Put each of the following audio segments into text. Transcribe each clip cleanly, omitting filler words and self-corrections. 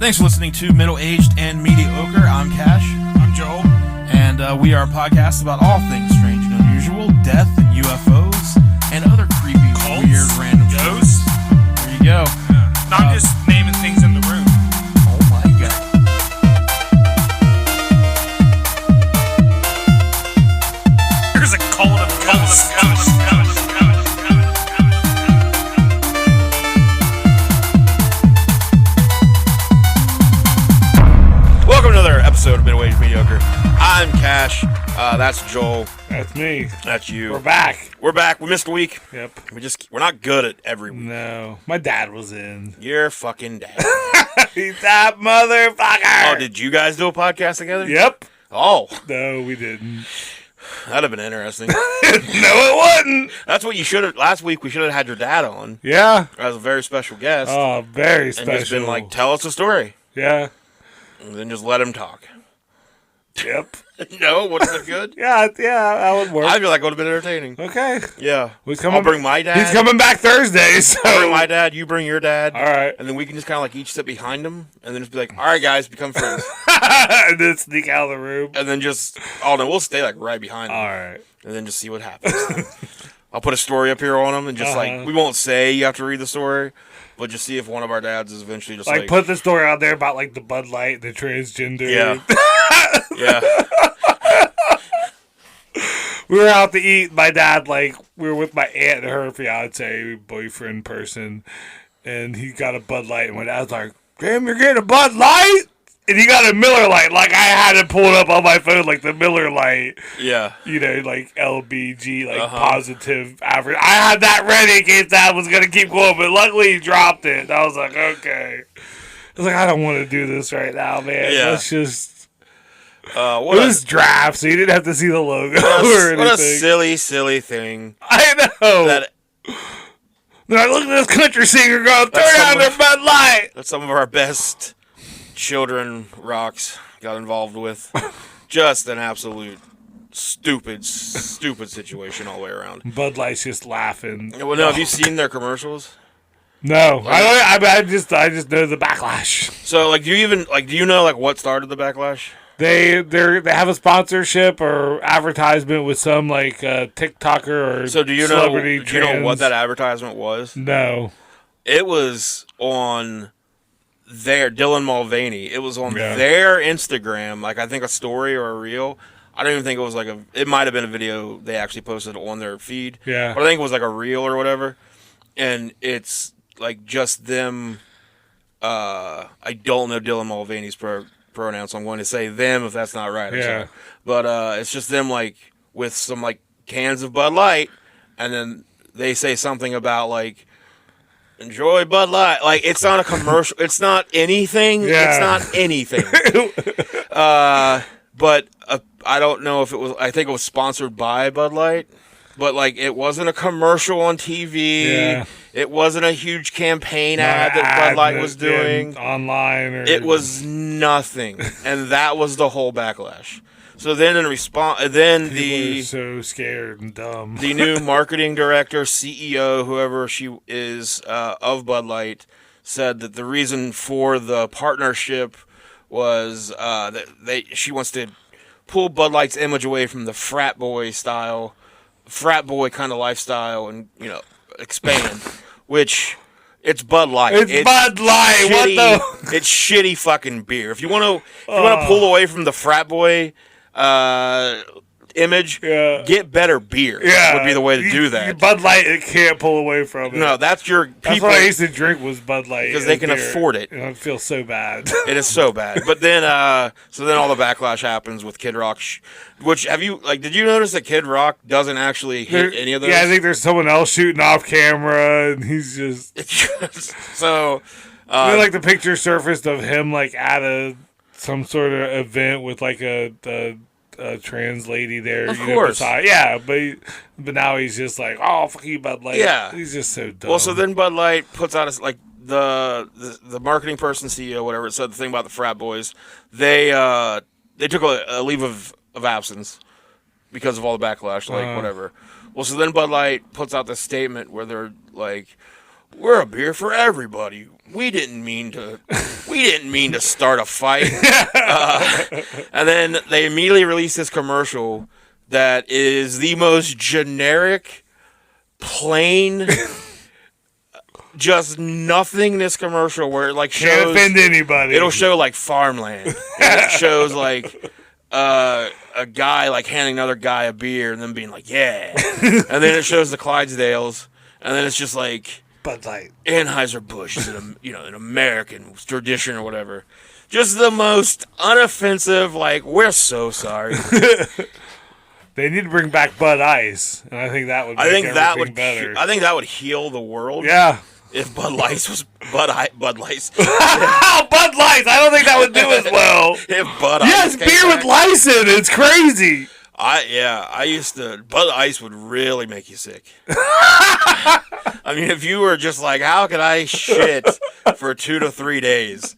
Thanks for listening to Middle Aged and Mediocre. I'm Cash. I'm Joel. And we are a podcast about all things strange and unusual, death and UFOs, and other creepy, Cults, weird, random ghosts. There you go. Yeah. Not just naming things in the room. Oh my god. There's a cult of ghosts. Welcome to another episode of Middle Aged Mediocre. I'm Cash. That's Joel. That's me. That's you. We're back. We're back. We missed a week. Yep. We're not good at every week. No. My dad was in. You're fucking dead. He's that motherfucker. Oh, did you guys do a podcast together? Yep. Oh. No, we didn't. That'd have been interesting. No, it wouldn't. That's what you should have. Last week we should have had your dad on Yeah. as a very special guest. Oh, very and special. just been like, tell us a story. Yeah. And then just let him talk. Yep. No, wasn't that good? Yeah, that would work. I feel like it would have been entertaining. Okay. Yeah. I'll bring my dad. He's coming back Thursday, so. I'll bring my dad, you bring your dad. All right. And then we can just kind of like each sit behind him and then just be like, all right, guys, become friends. And then sneak out of the room. And then just, oh no, we'll stay like right behind him. All right. And then just see what happens. I'll put a story up here on him and just like, we won't say you have to read the story, but just see if one of our dads is eventually just like put the story out there about like the Bud Light, the transgender. Yeah. Yeah. We were out to eat. My dad, we were with my aunt and her fiance, boyfriend person, and he got a Bud Light, and my dad's like, damn, you're getting a Bud Light? And he got a Miller Lite. Like, I had it pulled up on my phone, like the Miller Lite. Yeah. You know, like LBG, positive average. I had that ready in case Dad was going to keep going, but luckily he dropped it. And I was like, okay. I was like, I don't want to do this right now, man. Yeah. Let's just... It was draft, so you didn't have to see the logo or anything. What a silly thing. I know. That They're like, look at this country singer going, throw down their Bud Light. That some of our best children rocks got involved with. Just an absolute stupid situation all the way around. Bud Light's just laughing. Well, no, have you seen their commercials? No, I just know the backlash. So, do you know what started the backlash? They have a sponsorship or advertisement with some TikToker or so do you celebrity. Do you know what that advertisement was? No, it was on their Dylan Mulvaney. It was on their Instagram, I think a story or a reel. I don't even think it was it might have been a video they actually posted on their feed. Yeah, but I think it was a reel or whatever, and it's just them. I don't know Dylan Mulvaney's pronouns, so I'm going to say them if that's not right. Yeah. But it's just them with some cans of Bud Light, and then they say something about enjoy Bud Light. It's not a commercial. It's not anything. Yeah. It's not anything. But I don't know if it was. I think it was sponsored by Bud Light. But, it wasn't a commercial on TV. Yeah. It wasn't a huge campaign ad that Bud Light was doing. Online. It was nothing. And that was the whole backlash. So then in response, People were so scared and dumb. The new marketing director, CEO, whoever she is, of Bud Light, said that the reason for the partnership was that she wants to pull Bud Light's image away from the frat boy kind of lifestyle and, expand, which it's Bud Light. It's Bud Light. Shitty, What the? It's shitty fucking beer. If you want to pull away from the frat boy image, get better beer. Yeah, would be the way to do that. Bud Light, it can't pull away from it. No, that's your people. That's what I used to drink was Bud Light because they can afford it. And I feel so bad. It is so bad. But then, so then all the backlash happens with Kid Rock. Which have you did you notice that Kid Rock doesn't actually hit any of those? Yeah, I think there's someone else shooting off camera, and he's just so. The picture surfaced of him at some sort of event with a trans lady there. Of course. Yeah, but now he's just oh, fuck you, Bud Light. Yeah. He's just so dumb. Well, so then Bud Light puts out the marketing person, CEO, whatever, said the thing about the frat boys. They took a leave of absence because of all the backlash, whatever. Well, so then Bud Light puts out this statement where they're we're a beer for everybody. We didn't mean to start a fight. And then they immediately released this commercial that is the most generic, plain, just nothingness commercial where it like shows. Can't offend anybody. It'll show like farmland. And it shows like a guy like handing another guy a beer and then being like, yeah. And then it shows the Clydesdales, and then it's just like Bud Light. Anheuser-Busch is an American tradition or whatever. Just the most unoffensive, like, we're so sorry. They need to bring back Bud Ice, and I think that would make everything better. I think that would heal the world. Yeah. If Bud Light was Bud Light. Bud Light! I don't think that would do as well. If Bud Ice. Yes, beer with lice in it. It's crazy. I used to. Bud Ice would really make you sick. I mean, if you were just like, how can I shit for 2 to 3 days?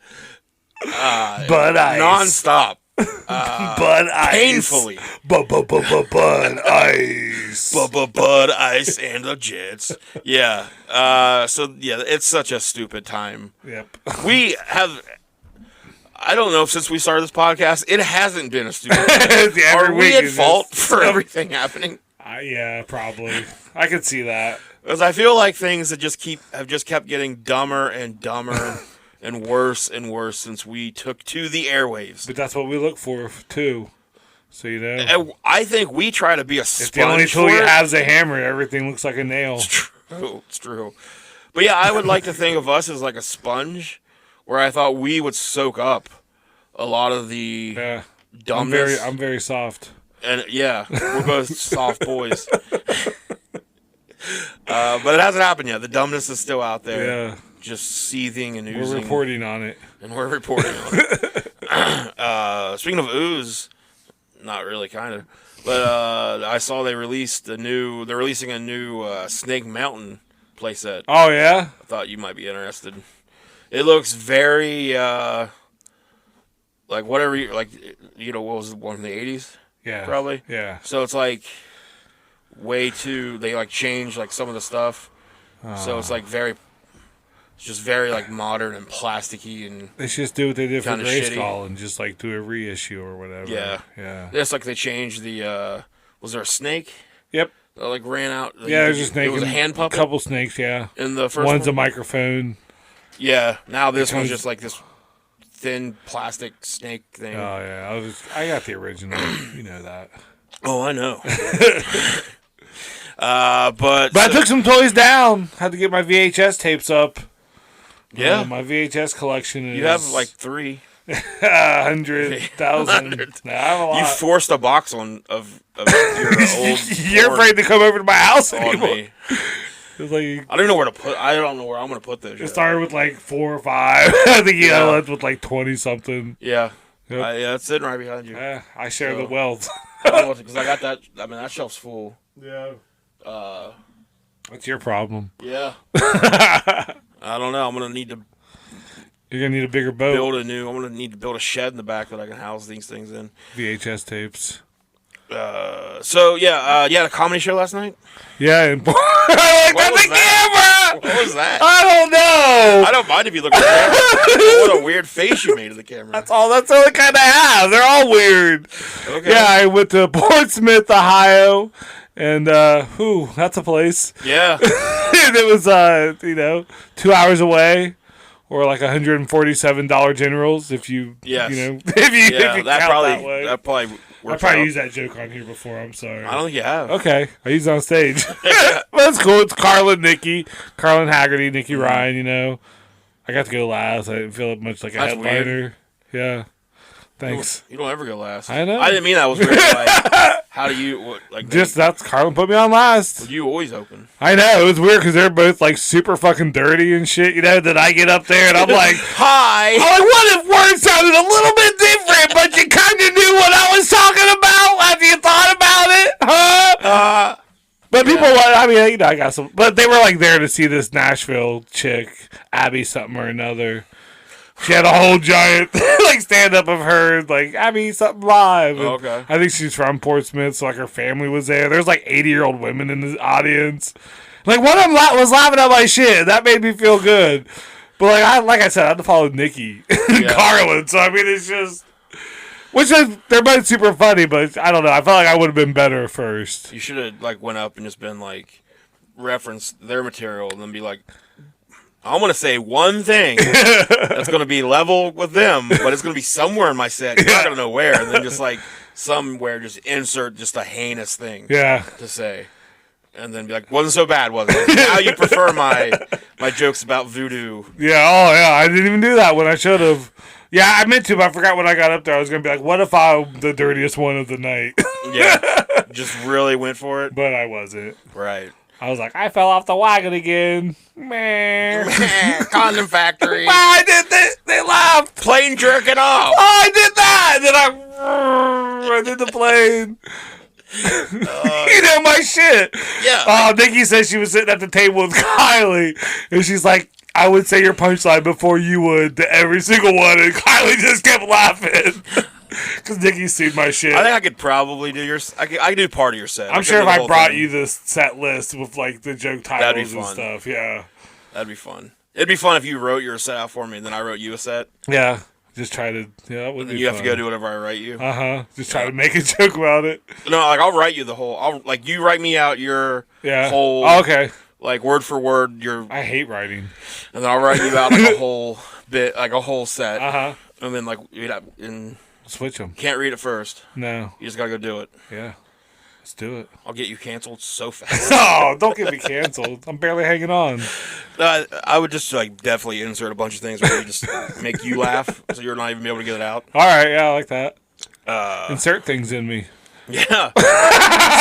Bud Ice. Non-stop. Bud Ice. Painfully. Bud Ice. Bud Ice and the Jets. Yeah. So, yeah, it's such a stupid time. Yep. We have... I don't know if since we started this podcast, it hasn't been a stupid time. Are we at fault for everything happening? Yeah, probably. I could see that. Because I feel like things that have just kept getting dumber and dumber and worse since we took to the airwaves. But that's what we look for, too. So, you know. I think we try to be a sponge. If the only tool you have is a hammer, everything looks like a nail. It's true. But yeah, I would like to think of us as like a sponge, where I thought we would soak up a lot of the dumbness. I'm very soft. And yeah, we're both soft boys. But it hasn't happened yet. The dumbness is still out there. Yeah. Just seething and oozing. We're reporting on it. And we're reporting on it. Speaking of ooze, not really, kind of. But I saw they're releasing a new Snake Mountain playset. Oh, yeah? I thought you might be interested. It looks very, like whatever, what was the one from the 80s? Yeah. Probably? Yeah. So it's like they like changed like some of the stuff. So it's like just very like modern and plasticky and they should just do what they did for Grayskull shitty. And just like do a reissue or whatever. Yeah. Yeah. It's like they changed the, was there a snake? Yep. That like ran out. Yeah, there's a snake. It was a hand puppet? A couple snakes, yeah. In the first One's one? a microphone. Yeah, now this one's just like this thin plastic snake thing. Oh, yeah. I got the original. You know that. Oh, I know. But I took some toys down. Had to get my VHS tapes up. Yeah. My VHS collection is... You have like 3. 100,000. No, I have a lot. You forced a box of your old... You're afraid to come over to my house anymore. Me. It's like, I don't know where to put... I don't know where I'm going to put those. It started with like 4 or 5. I think you know with like 20-something. Yeah. Yep. Yeah, it's sitting right behind you. Yeah, I share the wealth. Because I got that... I mean, that shelf's full. Yeah. What's your problem? Yeah. I don't know. I'm going to need to... You're going to need a bigger boat. I'm going to need to build a shed in the back that I can house these things in. VHS tapes. The comedy show last night? Yeah. And What was that? I don't know. I don't mind if you look at the camera. What a weird face you made of the camera. That's all I kind of have. They're all weird. Okay. Yeah, I went to Portsmouth, Ohio. And, that's a place. Yeah. And it was, 2 hours away. Or like $147 Generals if you, yes. if you count that way. That probably I probably used that joke on here before. I'm sorry. I don't think you have. Okay, I used it on stage. That's cool. It's Carlin Haggerty, Nikki Ryan. I got to go last. I didn't feel much like a headliner. Weird. Yeah. Thanks. You don't ever go last. I know. I didn't mean that was weird. Like, how do you that's Carlin put me on last. Well, you always open. I know. It was weird because they're both like super fucking dirty and shit. Then I get up there and I'm like, hi. I'm like, what if words sounded a little bit different, but you kind of knew what I was talking about after you thought about it, huh? But people, I got some, but they were like there to see this Nashville chick, Abby something or another. She had a whole giant like stand up of her, like Abby something live. And okay. I think she's from Portsmouth, so like her family was there. There's like 80-year-old women in the audience. Like, one of them was laughing at my shit. That made me feel good. But, like I said, I had to follow Nikki and Carlin. So, I mean, it's just... they're both super funny, but I don't know. I felt like I would have been better first. You should have, like, went up and just been, like, referenced their material and then be like, I'm going to say one thing that's going to be level with them, but it's going to be somewhere in my set. You're not going to know where. And then just, like, somewhere just insert just a heinous thing to say. And then be like, wasn't so bad, was it? Now you prefer my jokes about voodoo. Yeah, I didn't even do that when I should have. Yeah, I meant to, but I forgot when I got up there. I was going to be like, what if I'm the dirtiest one of the night? Yeah, just really went for it. But I wasn't. Right. I was like, I fell off the wagon again. Man. Condom factory. I did this. They laughed. Plane jerking off. Oh, I did that. And then I did the plane. You know my shit. Yeah. Oh, Nikki said she was sitting at the table with Kylie, and she's like, I would say your punchline before you would to every single one, and Kylie just kept laughing. Because Nikki's seen my shit. I think I could probably do yours. I could do part of your set. I'm sure if I brought you this set list with like the joke titles and stuff, that'd be fun. It'd be fun if you wrote your set out for me, and then I wrote you a set. Yeah. Just try to, that would be you fun. have to go do whatever I write you. Just try to make a joke about it. No, like I'll write you the whole. You write me out your whole. Oh, okay. Like word for word, I hate writing. And then I'll write you out like a whole bit, like a whole set. And then like switch them. Can't read it first. No. You just gotta go do it. Yeah. Let's do it. I'll get you canceled so fast. No, don't get me canceled. I'm barely hanging on. I would just like definitely insert a bunch of things where you just make you laugh, so you're not even able to get it out. All right, yeah, I like that. Insert things in me. Yeah.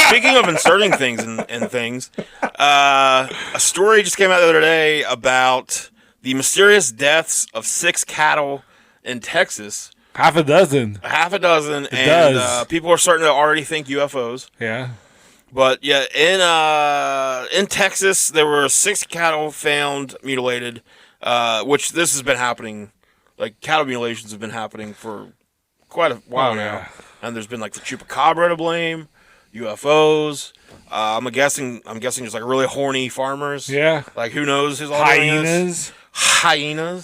Speaking of inserting things and things, a story just came out the other day about the mysterious deaths of 6 cattle in Texas. Half a dozen. And people are starting to already think UFOs. Yeah. But yeah, in Texas, there were 6 cattle found mutilated, which this has been happening. Like cattle mutilations have been happening for quite a while now, and there's been like the chupacabra to blame, UFOs. I'm guessing just like really horny farmers. Yeah. Like who knows who's all hyenas.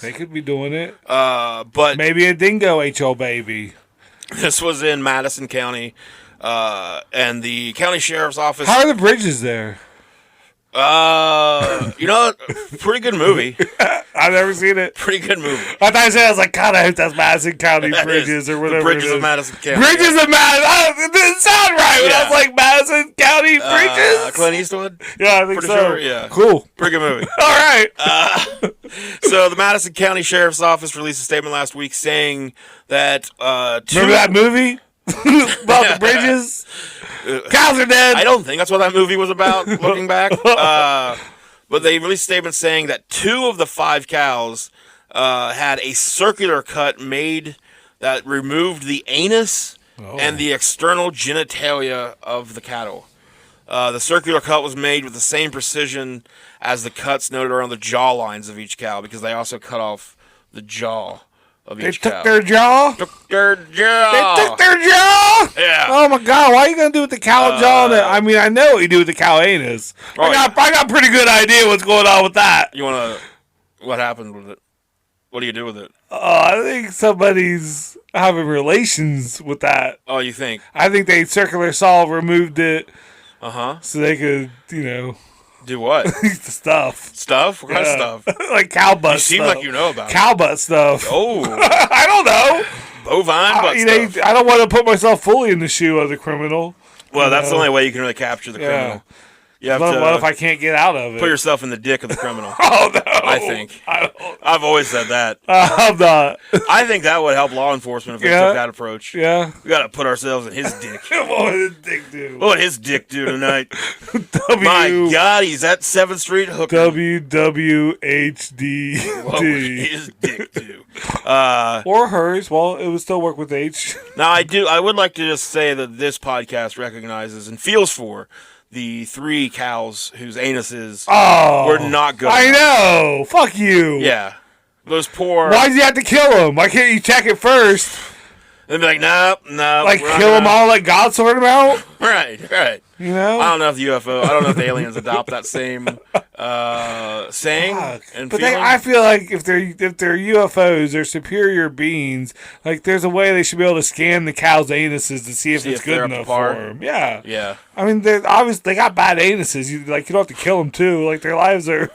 They could be doing it. But maybe a dingo ate your baby. This was in Madison County, and the county sheriff's office. How are the bridges there? Pretty good movie. I've never seen it. Pretty good movie. I thought I was like, God, I hope that's Madison County bridges or whatever. The bridges of Madison County. Bridges of Madison. It didn't sound right when I was like, Madison County bridges. Clint Eastwood? Yeah, I think pretty so. Sure, yeah. Cool. Pretty good movie. All right. So the Madison County Sheriff's Office released a statement last week saying that remember that movie? About the bridges? Cows are dead. I don't think that's what that movie was about, looking back. But they released a statement saying that 2 of the 5 cows had a circular cut made that removed the anus and the external genitalia of the cattle. The circular cut was made with the same precision as the cuts noted around the jaw lines of each cow, because they also cut off the jaw of each cow. They took their jaw? They took their jaw? Yeah. Oh, my God. Why are you going to do with the cow jaw? I mean, I know what you do with the cow anus. I got a pretty good idea what's going on with that. You want to... What happened with it? What do you do with it? I think somebody's having relations with that. Oh, you think? I think they circular saw removed it. So they could, do what? Stuff. Stuff? What kind of stuff? Like cow butt stuff. You seem like you know about cow butt stuff. Oh. I don't know. Bovine butt stuff. I don't want to put myself fully in the shoe of the criminal. Well, that's the only way you can really capture the criminal. You have what if I can't get out of it? Put yourself in the dick of the criminal. Oh, no. I think. I've always said that. I'm not. I think that would help law enforcement if they took that approach. Yeah. We got to put ourselves in his dick. What would his dick do? What would his dick do tonight? My God, he's at 7th Street hooker. WWHDD. What would his dick do? Or hers. Well, it would still work with H. Now, I would like to just say that this podcast recognizes and feels for the 3 cows whose anuses were not good. I know. Fuck you. Yeah. Those poor... Why did you have to kill them? Why can't you check it first? They'd be like, no, Like, kill them all, like God sorted them out? Right. You know? I don't know if the aliens adopt that same saying. And But feeling. I feel like if they're UFOs, they're superior beings. Like, there's a way they should be able to scan the cow's anuses to see if it's good enough for them. Yeah. Yeah. I mean, they're obviously they got bad anuses. You don't have to kill them too. Like, their lives are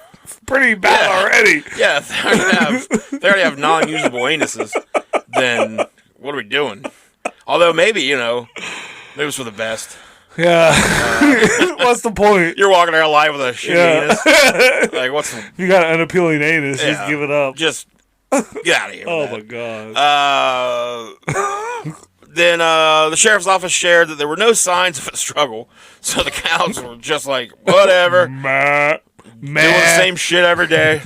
pretty bad already. Yeah, if they already have non-usable anuses, then what are we doing? Although maybe it was for the best. Yeah. What's the point? You're walking around live with a shitty anus. Like, what's the... You got an unappealing anus. Just give it up. Just get out of here. Oh, my God. Then the sheriff's office shared that there were no signs of a struggle, so the cows were just like, whatever. Doing the same shit every day.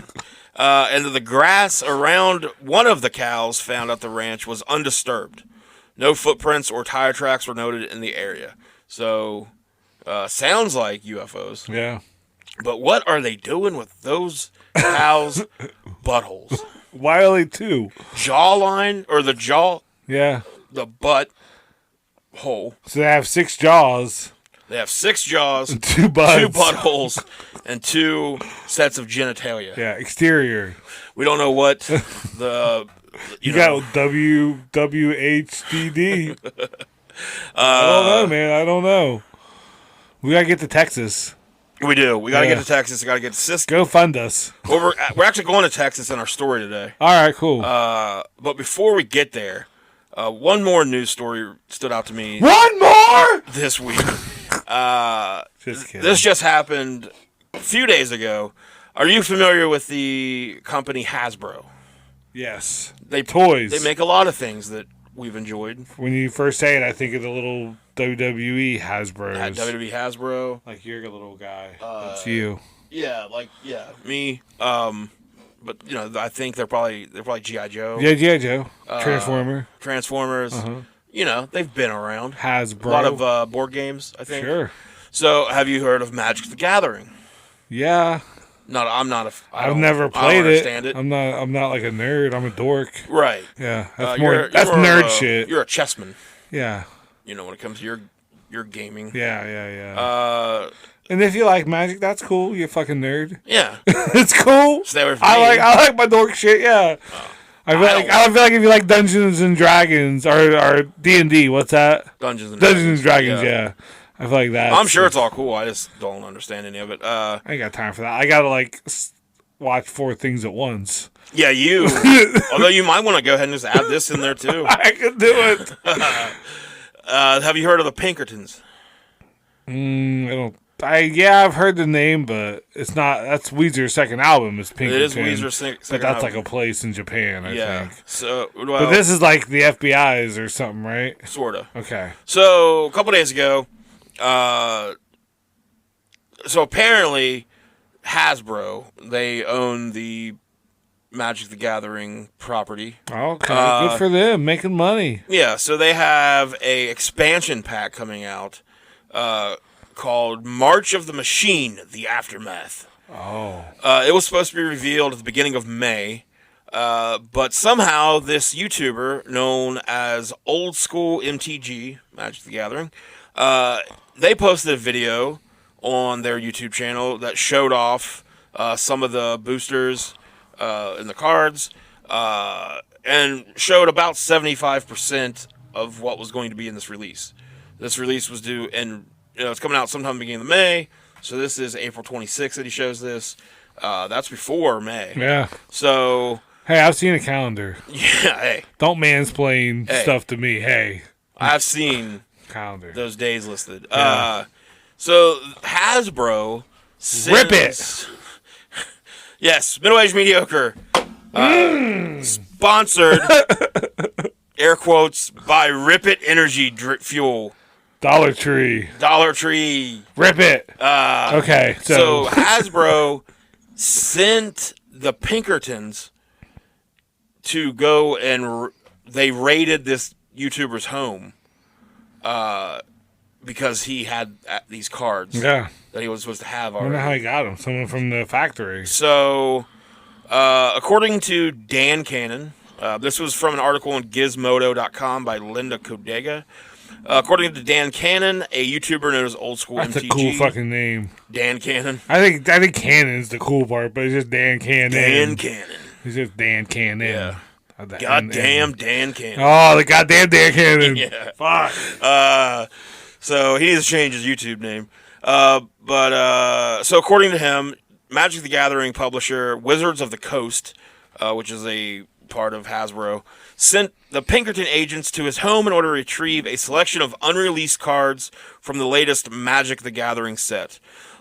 And the grass around one of the cows found at the ranch was undisturbed. No footprints or tire tracks were noted in the area. So, sounds like UFOs. Yeah. But what are they doing with those cows' buttholes? Why only two? Jawline, or the jaw, Yeah. the butt hole. So they have 6 jaws. They have 6 jaws, 2 butts. 2 buttholes, and 2 sets of genitalia. Yeah, exterior. We don't know what the... You got WHDD. I don't know, man. I don't know. We got to get to Texas. We do. We got to get to Texas. We got to get to Cisco. Go fund us. Well, we're actually going to Texas in our story today. All right, cool. But before we get there, one more news story stood out to me. One more? This week. Just kidding. This just happened a few days ago. Are you familiar with the company Hasbro? Yes. Toys. They make a lot of things that we've enjoyed. When you first say it, I think of the little WWE Hasbros. WWE Hasbro. Like, you're a little guy. That's you. Yeah, me. But I think they're probably G.I. Joe. Yeah, G.I. Joe. Transformers. They've been around. Hasbro. A lot of board games, I think. Sure. So, have you heard of Magic the Gathering? Yeah. I've never played it. It. I'm not like a nerd. I'm a dork. Right. Yeah. That's that's nerd shit. You're a chessman. Yeah. When it comes to your gaming. Yeah. And if you like Magic, that's cool. You fucking nerd. Yeah. It's cool. Stay away from I like my dork shit. Yeah. I feel like if you like Dungeons and Dragons or D&D, what's that? Dungeons and Dragons. Yeah. I feel like that. I'm sure it's all cool. I just don't understand any of it. I ain't got time for that. I gotta watch 4 things at once. Yeah, you. Although you might want to go ahead and just add this in there too. I can do it. Have you heard of the Pinkertons? I've heard the name, but it's not. That's Weezer's second album. Is Pinkerton? It is Weezer's second but that's album. like a place in Japan, I think. So, but this is like the FBI's or something, right? Sorta. Okay. So a couple days ago, so apparently Hasbro, they own the Magic the Gathering property. Okay, good for them, making money. Yeah, so they have a expansion pack coming out called March of the Machine, The Aftermath. Oh. It was supposed to be revealed at the beginning of May, but somehow this YouTuber known as Old School MTG, Magic the Gathering, they posted a video on their YouTube channel that showed off some of the boosters in the cards, and showed about 75% of what was going to be in this release. This release was due, and it's coming out sometime beginning of May, so this is April 26th that he shows this. That's before May. Yeah. So... Hey, I've seen a calendar. Yeah, hey. Don't mansplain stuff to me, hey. I've seen calendar. Those days listed. Yeah. So Hasbro sends... Rip it! Yes, middle-aged mediocre. Sponsored, air quotes, by Rip It Energy Fuel. Dollar Tree. Rip it. Okay, so Hasbro sent the Pinkertons to go and they raided this YouTuber's home because he had these cards that he was supposed to have already. I wonder how he got them. Someone from the factory. So, according to Dan Cannon, This was from an article on Gizmodo.com by Linda Codega. According to Dan Cannon, a YouTuber known as Old School That's MTG. a cool fucking name. Dan Cannon. I think Cannon's the cool part, but it's just Dan Cannon. Dan Cannon. It's just Dan Cannon. Yeah. Goddamn Dan Cannon. Oh, the goddamn Dan Cannon. Yeah. Fuck. So he needs to change his YouTube name. So according to him, Magic the Gathering publisher Wizards of the Coast, which is a part of Hasbro, sent the Pinkerton agents to his home in order to retrieve a selection of unreleased cards from the latest Magic the Gathering set.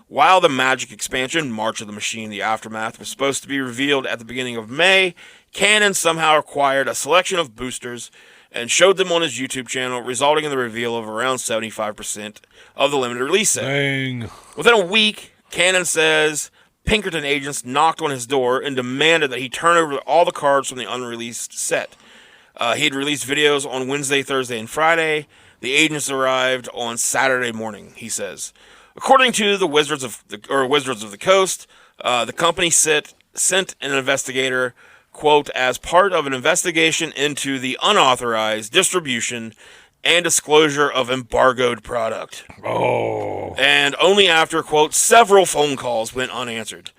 While the Magic expansion, March of the Machine, The Aftermath, was supposed to be revealed at the beginning of May, Cannon somehow acquired a selection of boosters and showed them on his YouTube channel, resulting in the reveal of around 75% of the limited release set. Dang. Within a week, Cannon says Pinkerton agents knocked on his door and demanded that he turn over all the cards from the unreleased set. He had released videos on Wednesday, Thursday, and Friday. The agents arrived on Saturday morning, he says. According to the Wizards of the Coast, the company sent an investigator, quote, as part of an investigation into the unauthorized distribution and disclosure of embargoed product. Oh. And only after, quote, several phone calls went unanswered.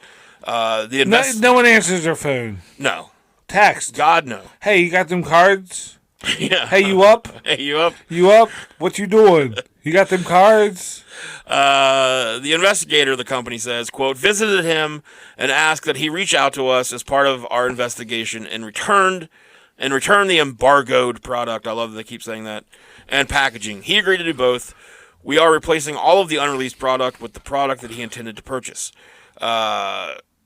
No one answers their phone. No. Text. God, no. Hey, you got them cards? Yeah. Hey, you up? Hey, you up? You up? What you doing? You got them cards? The investigator, the company says, quote, visited him and asked that he reach out to us as part of our investigation and return the embargoed product. I love that they keep saying that. And packaging. He agreed to do both. We are replacing all of the unreleased product with the product that he intended to purchase.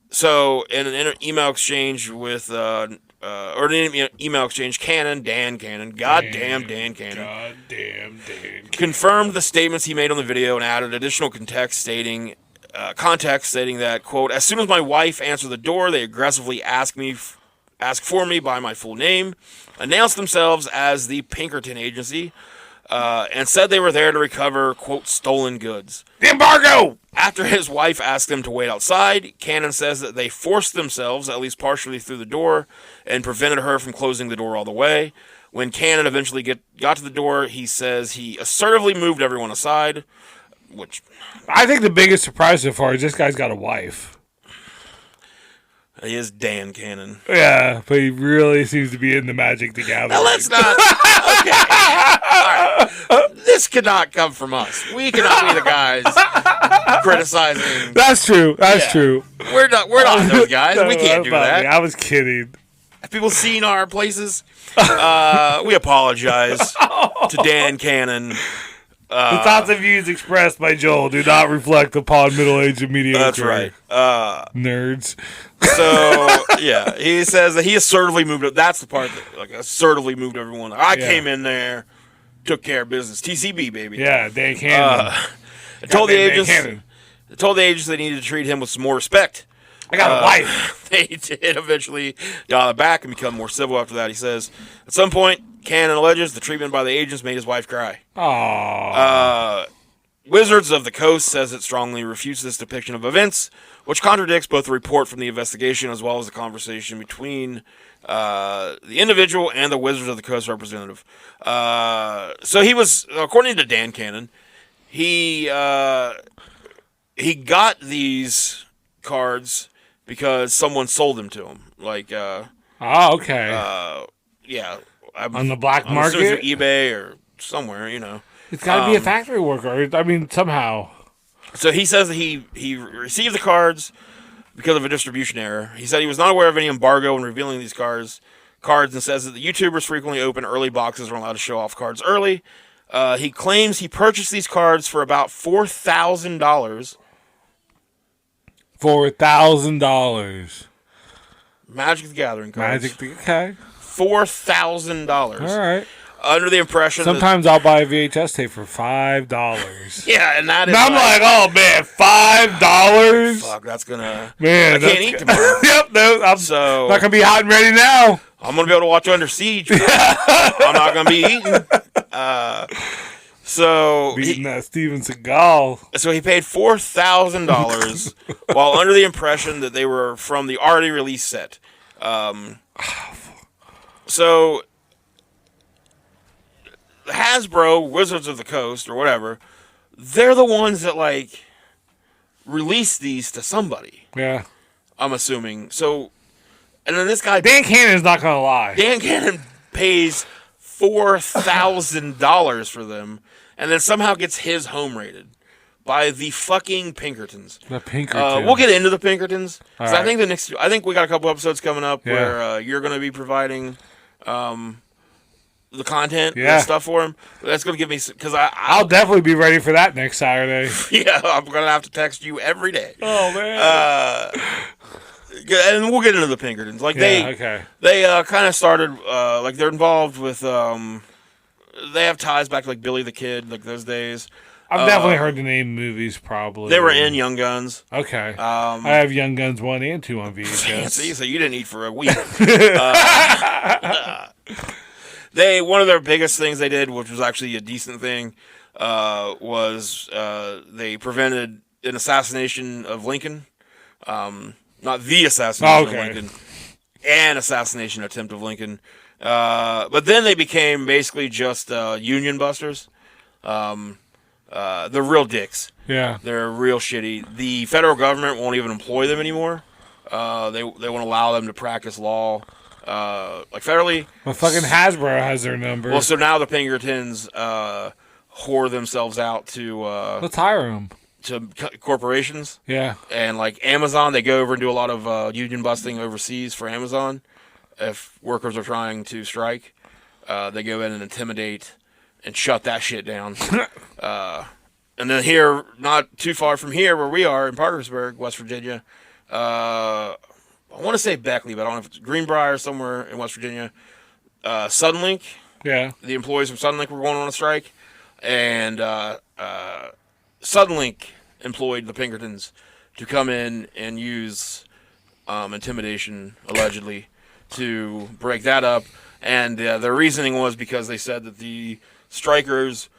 So in an email exchange with Dan Cannon, goddamn Dan Cannon, confirmed the statements he made on the video and added additional context stating that, quote, as soon as my wife answered the door, they aggressively asked for me by my full name, announced themselves as the Pinkerton Agency, and said they were there to recover, quote, stolen goods. The embargo! After his wife asked them to wait outside, Cannon says that they forced themselves, at least partially, through the door and prevented her from closing the door all the way. When Cannon eventually got to the door, he says he assertively moved everyone aside, which... I think the biggest surprise so far is this guy's got a wife. He is Dan Cannon. Yeah, but he really seems to be in the Magic the Gathering. Now let's not... Okay. All right. This cannot come from us. We cannot be the guys criticizing... That's true. That's true. We're not those guys. We can't do that. I was kidding. Have people seen our places? We apologize to Dan Cannon. The thoughts and views expressed by Joel do not reflect upon middle-aged and mediocre. That's right. Nerds. So, yeah, he says that he assertively moved up. That's the part that, like, assertively moved everyone. I came in there, took care of business. TCB, baby. Yeah, Dan Cannon. Told the agents they needed to treat him with some more respect. I got a wife. They did eventually dial it back and become more civil after that. He says, at some point, Cannon alleges the treatment by the agents made his wife cry. Aww. Wizards of the Coast says it strongly refutes this depiction of events, which contradicts both the report from the investigation as well as the conversation between the individual and the Wizards of the Coast representative. So he was, according to Dan Cannon, he got these cards because someone sold them to him. Like, okay. Yeah. On the black market? Through eBay or somewhere, you know. It's got to be a factory worker. I mean, somehow. So he says that he received the cards because of a distribution error. He said he was not aware of any embargo when revealing these cards and says that the YouTubers frequently open early boxes and are allowed to show off cards early. He claims he purchased these cards for about $4,000. $4,000. Magic the Gathering cards. Okay. $4,000. All right. Under the impression sometimes I'll buy a VHS tape for $5. Yeah, and that is. And I'm like, oh man, $5. Fuck, that's gonna. Man, I can't eat tomorrow. Yep, no, I'm so not gonna be hot and ready now. I'm gonna be able to watch Under Siege. I'm not gonna be eating. Beating that Steven Seagal. So he paid $4,000 while under the impression that they were from the already released set. So Hasbro, Wizards of the Coast, or whatever, they're the ones that like release these to somebody. Yeah. I'm assuming. So, and then this guy Dan Cannon's not gonna lie. Dan Cannon pays $4,000 for them, and then somehow gets his home rated by the fucking Pinkertons. The Pinkertons. We'll get into the Pinkertons. All I right. think I think we got a couple episodes coming up Yeah. where you're going to be providing the content Yeah. and stuff for him. That's going to give me because I'll definitely be ready for that next Saturday. yeah, I'm going to have to text you every day. Oh man. And we'll get into the Pinkertons. Like okay. they kind of started like they're involved with they have ties back to like Billy the Kid, like those days. I've definitely heard the name movies. Probably They were in Young Guns. Okay. I have Young Guns 1 and 2 on VHS. See, so you didn't eat for a week. One of their biggest things they did, which was actually a decent thing, was they prevented an assassination of Lincoln. Not the assassination of Lincoln, an assassination attempt of Lincoln. But then they became basically just union busters. They're real dicks. Yeah. They're real shitty. The federal government won't even employ them anymore. They won't allow them to practice law like federally. Well, fucking Hasbro has their number. Well, so now the Pinkertons whore themselves out to let's hire them. To corporations. Yeah. And like Amazon, they go over and do a lot of union busting overseas for Amazon. If workers are trying to strike, they go in and intimidate and shut that shit down. And then here, not too far from here, where we are in Parkersburg, West Virginia, I want to say Beckley, but I don't know if it's Greenbrier, somewhere in West Virginia. Suddenlink, Yeah. the employees from Suddenlink were going on a strike, and Suddenlink employed the Pinkertons to come in and use intimidation, allegedly, to break that up. And their reasoning was because they said that the strikers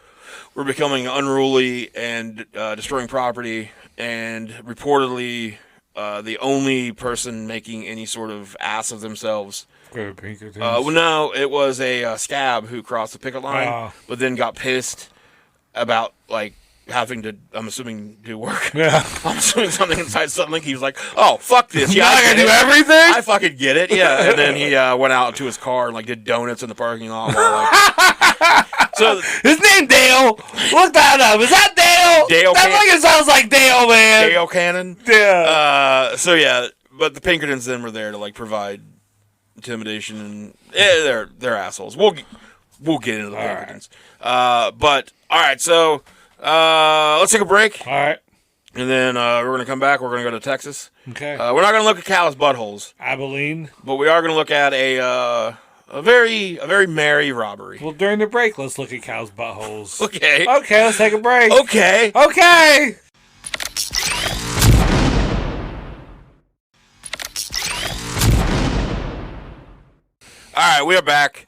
were becoming unruly and destroying property, and reportedly the only person making any sort of ass of themselves. Pinkertons. Well, no, it was a scab who crossed the picket line, but then got pissed about like having to, I'm assuming, do work. Yeah. I'm assuming something inside Suddenlink. He was like, "Oh, fuck this! Yeah, Now I get gotta do it. everything? I fucking get it." Yeah, and then he went out to his car and like did donuts in the parking lot. While, like, so his name Dale. Look that up. Is that Dale? Dale That fucking sounds like Dale, man. Dale Cannon. Yeah. So yeah, but the Pinkertons then were there to like provide intimidation, and they're assholes. We'll get into the Pinkertons. But all right, so let's take a break. All right. And then we're going to come back. We're going to go to Texas. Okay. We're not going to look at cows' buttholes, Abilene. but we are going to look at a very merry robbery. Well, during the break, let's look at cows' buttholes. Okay. Okay, let's take a break. Okay. Okay. All right, we are back.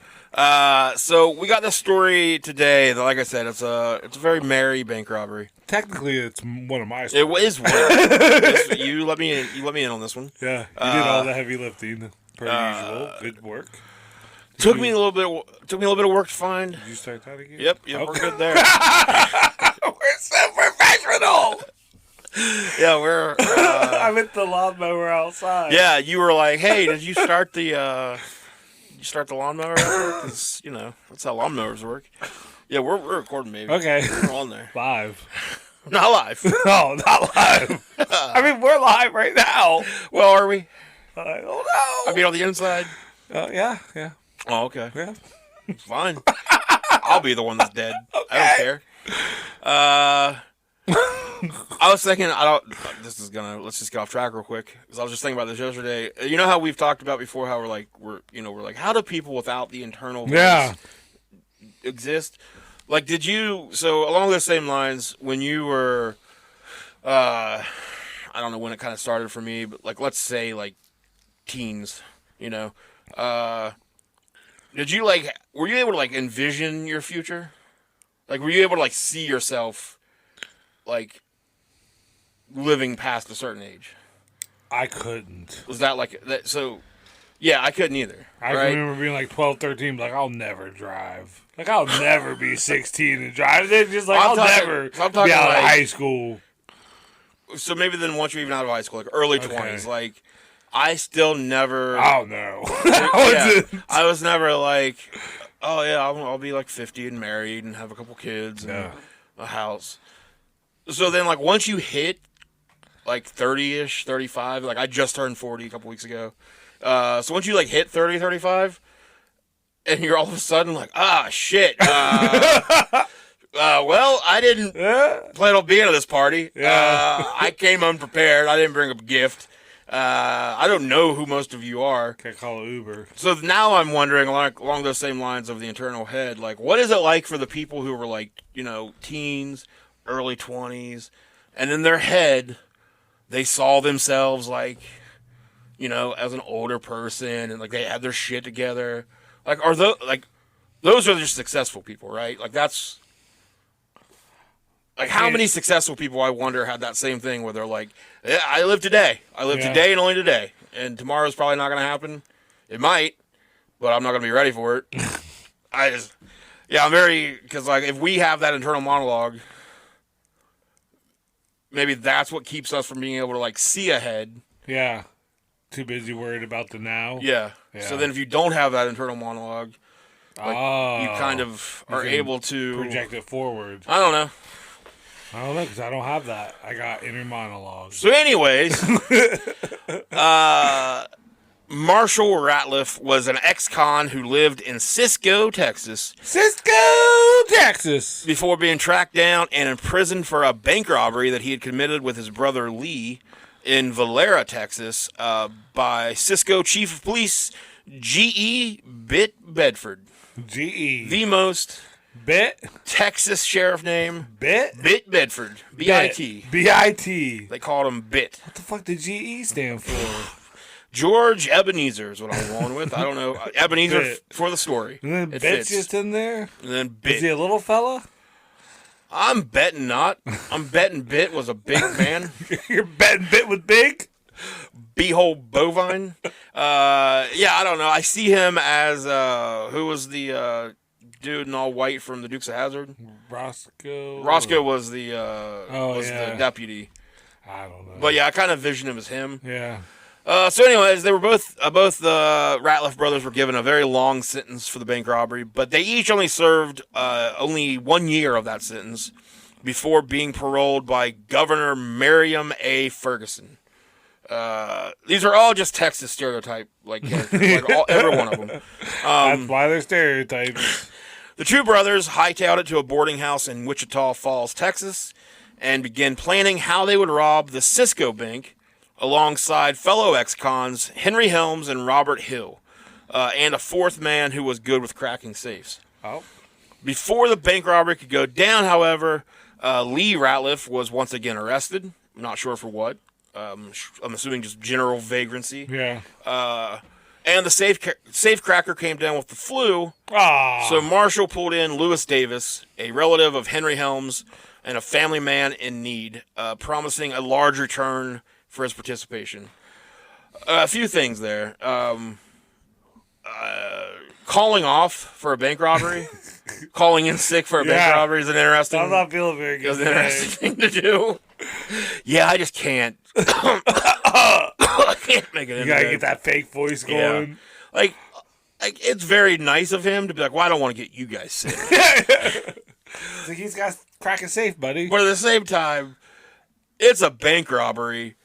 So we got this story today that, like I said, it's a very merry bank robbery. Technically, it's one of my It stories. is one. You let me in. You let me in on this one. Yeah, you did all the heavy lifting, per usual. Good work. Took me a little bit of work to find. Did you start that again? Yep, Okay. we're good there. We're so professional. Yeah, we're. I'm at the lawnmower outside. Yeah, you were like, "Hey, did you start the lawnmower?" Because that's how lawnmowers work. Yeah, we're recording, maybe. Okay. We're on there. Live. Not live. No, not live. I mean, we're live right now. Well, are we? I don't know. I mean, on the inside. Yeah. Oh, okay. Yeah. Fine. I'll be the one that's dead. Okay. I don't care. I was thinking, let's just get off track real quick, because I was just thinking about this yesterday. You know how we've talked about before how we're like, how do people without the internal voice exist? Like, so along those same lines, when you were, I don't know when it kind of started for me, but like, let's say like teens, were you able to like envision your future? Like, were you able to like see yourself like living past a certain age? I couldn't. Was that like that? So Yeah, I couldn't either. I right? remember being like 12, 13, like, I'll never drive. Like, I'll never be 16 and drive. Then just like, I'll never be out of high school. So maybe then once you're even out of high school, like early 20s, like, I still never... Oh, no. I was never like, oh, yeah, I'll be like 50 and married and have a couple kids and a house. So then, like, once you hit, like, 30-ish, 35, like, I just turned 40 a couple weeks ago. So once you, like, hit 30, 35, and you're all of a sudden like, shit. Well, I didn't plan on being at this party. I came unprepared. I didn't bring a gift. I don't know who most of you are. Can't call an Uber. So now I'm wondering, like, along those same lines of the internal head, like, what is it like for the people who were, like, you know, teens, early 20s, and in their head, they saw themselves, like, you know, as an older person, and, like, they had their shit together. Like, those are just successful people, right? Like, that's... Like, how many successful people, I wonder, had that same thing where they're like, yeah, I live today. I live today and only today. And tomorrow's probably not going to happen. It might, but I'm not going to be ready for it. I'm very... Because, like, if we have that internal monologue, maybe that's what keeps us from being able to, like, see ahead. Yeah. Too busy worried about the now. Yeah. So then if you don't have that internal monologue, like, you kind of are able to... project it forward. I don't know. I don't know, because I don't have that. I got inner monologue. So anyways, Marshall Ratliff was an ex-con who lived in Cisco, Texas. Before being tracked down and imprisoned for a bank robbery that he had committed with his brother Lee in Valera, Texas, by Cisco Chief of Police G.E. Bitt Bedford. G.E. The most Texas sheriff name. Bitt Bedford. B-I-T. B-I-T. They called him Bitt. What the fuck did G.E. stand for? George Ebenezer is what I'm going with. I don't know. Ebenezer for the story. And then Bitt's just in there? And then Bitt. Is he a little fella? I'm betting not. I'm betting Bitt was a big man. You're betting Bitt was big? Beehole bovine. I don't know. I see him as, who was the dude in all white from the Dukes of Hazzard? Roscoe. Roscoe was the the deputy. I don't know. But yeah, I kind of vision him as him. Yeah. So anyways, they were both the Ratliff brothers were given a very long sentence for the bank robbery, but they each only served only 1 year of that sentence before being paroled by Governor Miriam A. Ferguson. These are all just Texas stereotype characters, every one of them. That's why they're stereotypes. The two brothers hightailed it to a boarding house in Wichita Falls, Texas, and began planning how they would rob the Cisco Bank alongside fellow ex-cons Henry Helms and Robert Hill, and a fourth man who was good with cracking safes. Oh. Before the bank robbery could go down, however, Lee Ratliff was once again arrested. I'm not sure for what. I'm assuming just general vagrancy. Yeah. And the safe cracker came down with the flu. So Marshall pulled in Lewis Davis, a relative of Henry Helms, and a family man in need, promising a large return for his participation. A few things there. Calling off for a bank robbery, calling in sick for a bank robbery is an interesting. I'm not feeling very good. It's an interesting thing to do. Yeah, I just can't. I can't make it. You gotta get that fake voice going. Yeah. Like it's very nice of him to be like, "Well, I don't want to get you guys sick." It's like he's got cracking safe, buddy. But at the same time, it's a bank robbery.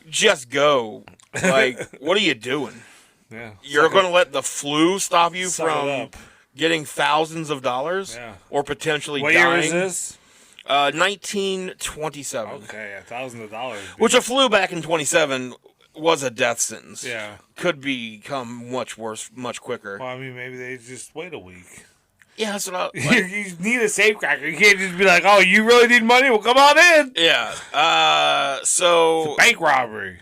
Just go. Like, what are you doing? Yeah. You're going to let the flu stop you from getting thousands of dollars or potentially dying? What year is this? 1927. Okay, thousands of dollars. Which a flu back in 27 was a death sentence. Yeah. Could become much worse, much quicker. Well, I mean, maybe they just wait a week. Yeah, that's what I... You need a safecracker. You can't just be like, oh, you really need money? Well, come on in. Yeah. So... It's a bank robbery.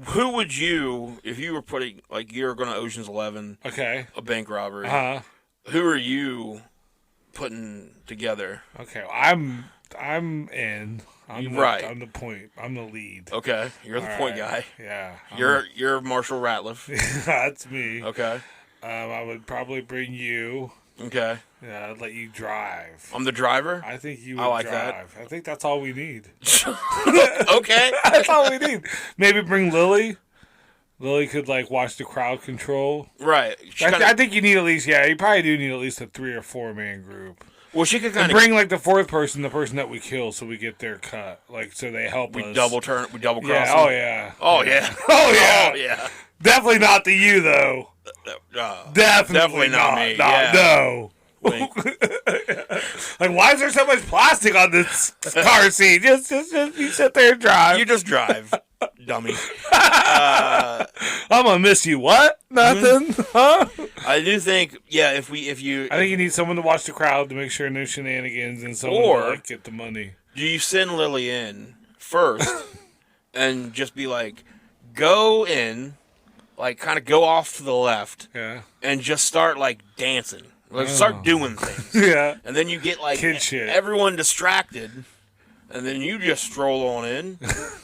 Who would you, if you were putting, like, you're going to Ocean's 11, a bank robbery, who are you putting together? Okay, well, I'm I'm in. I'm Right. I'm the point. I'm the lead. Okay, you're the point guy. Yeah. You're Marshall Ratliff. That's me. Okay. I would probably bring you. Okay. Yeah, I'd let you drive. I'm the driver. I think you would I like drive. I think that's all we need. Okay. That's all we need. Maybe bring Lily. Lily could like watch the crowd control. Right. I think you need at least. Yeah, you probably do need at least a 3 or 4 man group. Well, she could kind of bring like the fourth person, the person that we kill, so we get their cut. Like so they help us. We double cross. Yeah. Oh yeah. Oh yeah. Oh yeah. Oh yeah. Definitely not to you though. Definitely not me. No. Like, why is there so much plastic on this car seat? Just you sit there and drive. You just drive, dummy. I'm gonna miss you. What? Nothing? Huh? I do think, yeah. If you, I think you need someone to watch the crowd to make sure no shenanigans, and someone to like, get the money. Do you send Lily in first and just be like, go in, like kind of go off to the left, and just start like dancing. Like, start doing things. Yeah. And then you get, like, kid shit. Everyone distracted. And then you just stroll on in.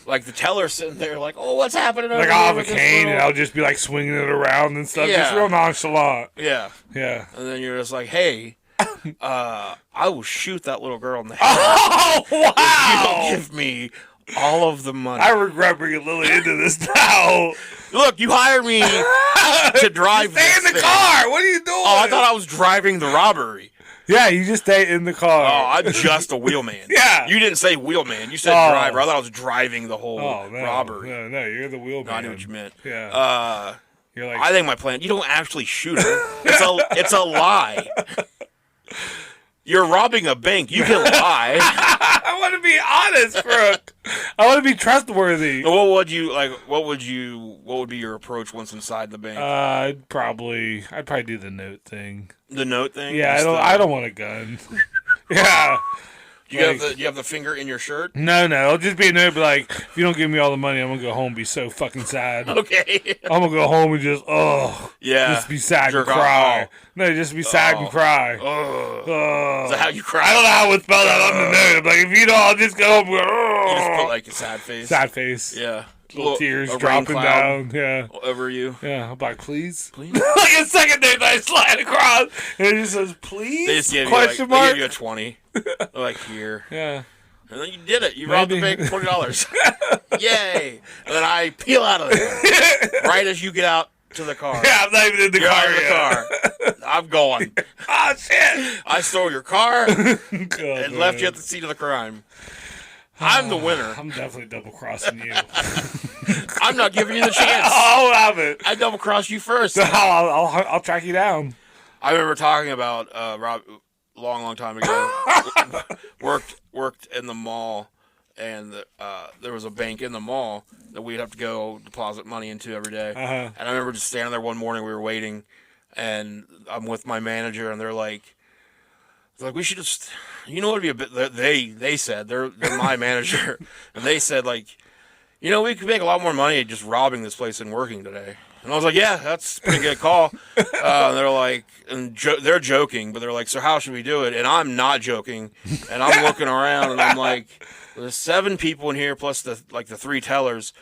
Like, the teller's sitting there like, oh, what's happening over like, here? I'll have a cane, and I'll just be, like, swinging it around and stuff. Yeah. Just real nonchalant. Yeah. Yeah. And then you're just like, hey, I will shoot that little girl in the head. Oh, wow! If you don't give me all of the money. I regret bringing Lily into this now. Look, you hired me to drive Stay in the car. What are you doing? Oh, I thought I was driving the robbery. Yeah, you just stay in the car. Oh, I'm just a wheelman. Yeah. You didn't say wheelman. You said driver. I thought I was driving the whole robbery. No, you're the wheelman. No, I knew what you meant. Yeah. You're like, I think my plan. You don't actually shoot her. It's a lie. You're robbing a bank. You can lie. I want to be honest, Brooke. I want to be trustworthy. What would you like? What would be your approach once inside the bank? I'd probably do the note thing. The note thing? Yeah, I don't want a gun. Yeah. Do you have the finger in your shirt? No. It'll just be a note. Be like, if you don't give me all the money, I'm gonna go home and be so fucking sad. Okay. I'm gonna go home and just just be sad and cry. No, just be sad and cry. Is that how you cry? I don't know how it's spelled out on the note. Like, if you know, I'll just go home and go, You just put like a sad face. Sad face. Yeah. Little tears dropping down. Yeah. Over you. Yeah. I'm like, please. Please. Like a second note that I slide across, and it just says, please? They just give Question mark? They give you a 20. They're like, here. Yeah. And then you did it. You robbed the bank $20. Yay. And then I peel out of there. Right as you get out to the car. Yeah, I'm not even in the You're car out of the yet. car. I'm going. Oh, shit. I stole your car and God, left you at the scene of the crime. I'm the winner. I'm definitely double-crossing you. I'm not giving you the chance. I'll have it. I double-crossed you first. I'll track you down. I remember talking about Rob long time ago. worked in the mall, and there was a bank in the mall that we'd have to go deposit money into every day. Uh-huh. And I remember just standing there one morning. We were waiting, and I'm with my manager, and they're like, we should just, you know, it'd be a bit. They said they're my manager, and they said like, you know, we could make a lot more money just robbing this place and working today. And I was like, yeah, that's a pretty good call. They're like, they're joking, but they're like, so how should we do it? And I'm not joking, and I'm looking around, and I'm like, there's 7 people in here plus the 3 tellers.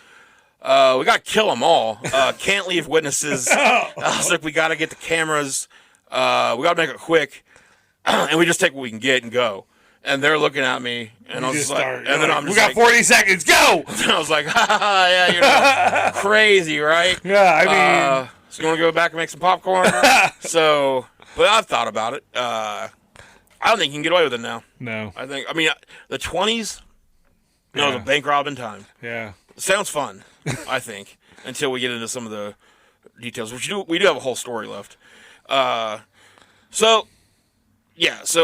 We got to kill them all. Can't leave witnesses. I was like, we got to get the cameras. We got to make it quick. And we just take what we can get and go. And they're looking at me, and I was like, and then I'm just like, we got 40 seconds, go! And I was like, yeah, you're not crazy, right? Yeah, I mean, so you want to go back and make some popcorn? So, but I've thought about it. I don't think you can get away with it now. No. I mean, the 20s, the bank robbing time. Yeah. Sounds fun, I think, until we get into some of the details, which we do have a whole story left. So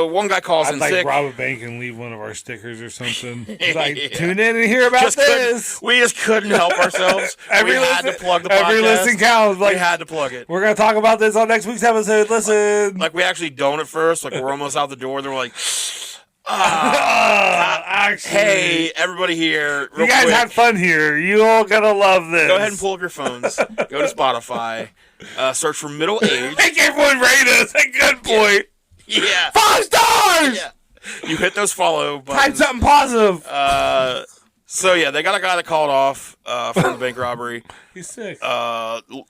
one guy calls in sick. I'd like rob a bank and leave one of our stickers or something. Like, tune in and hear about this. We just couldn't help ourselves. We had to plug the podcast. Every listen counts. Like, we had to plug it. We're going to talk about this on next week's episode. Listen. Like, we actually don't at first. Like, we're almost out the door. They're like, actually, hey, everybody here. You guys quick, had fun here. You all going to love this. Go ahead and pull up your phones. Go to Spotify. Search for Middle Age. Make everyone rate us. A good point. Yeah. 5 stars! Yeah. You hit those follow Type buttons. something positive. So yeah, they got a guy that called off from the bank robbery. He's sick.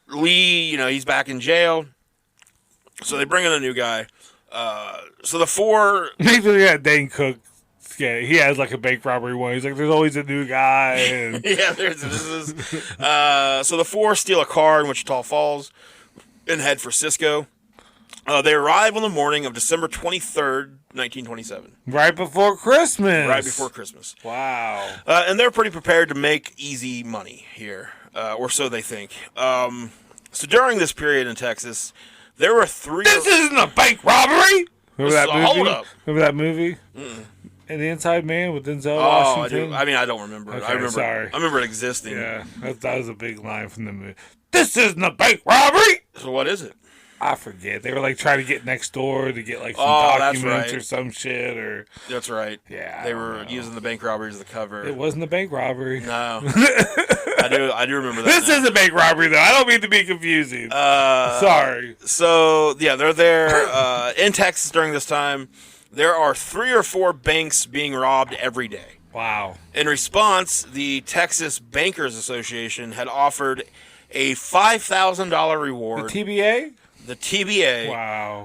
Lee, he's back in jail. So they bring in a new guy. So the four. Makes me think of Dane Cook. Yeah, he has like a bank robbery one. He's like, there's always a new guy. And... Yeah, so the four steal a car in Wichita Falls and head for Cisco. They arrive on the morning of December 23rd, 1927. Right before Christmas. Right before Christmas. Wow. And they're pretty prepared to make easy money here, or so they think. So during this period in Texas, there were three... This isn't a bank robbery! Remember that movie? Hold up. Remember that movie? Mm-mm. And The Inside Man with Denzel Washington? Washington? I do. I don't remember it. Okay, sorry. I remember it existing. Yeah, that was a big line from the movie. This isn't a bank robbery! So what is it? I forget. They were like trying to get next door to get like some that's documents right. or some shit or. That's right. Yeah, they were using the bank robbery as the cover. It wasn't a bank robbery. No, I do remember that. This is a bank robbery though. I don't mean to be confusing. Sorry. So yeah, they're there in Texas during this time. There are 3 or 4 banks being robbed every day. Wow. In response, the Texas Bankers Association had offered a $5,000 reward. The TBA? The TBA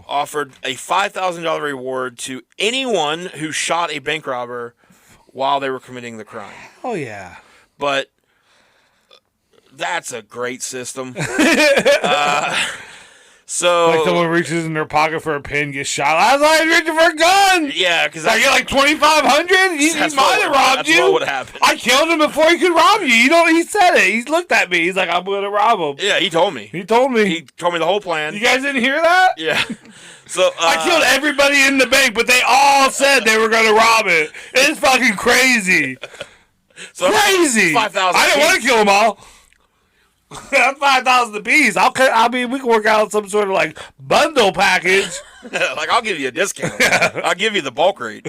offered a $5,000 reward to anyone who shot a bank robber while they were committing the crime. Oh, yeah. But that's a great system. So like someone reaches in their pocket for a pen, gets shot. I was like reaching for a gun. Yeah, because I get like 2,500. He might have robbed you. That's what would happen. I killed him before he could rob you. He said it. He looked at me. He's like, I'm going to rob him. Yeah, he told me. He told me the whole plan. You guys didn't hear that? Yeah. So I killed everybody in the bank, but they all said they were going to rob it. It's fucking crazy. So crazy. 5,000. I didn't want to kill them all. That's 5,000 apiece. I mean, we can work out some sort of like bundle package. Like I'll give you a discount. I'll give you the bulk rate.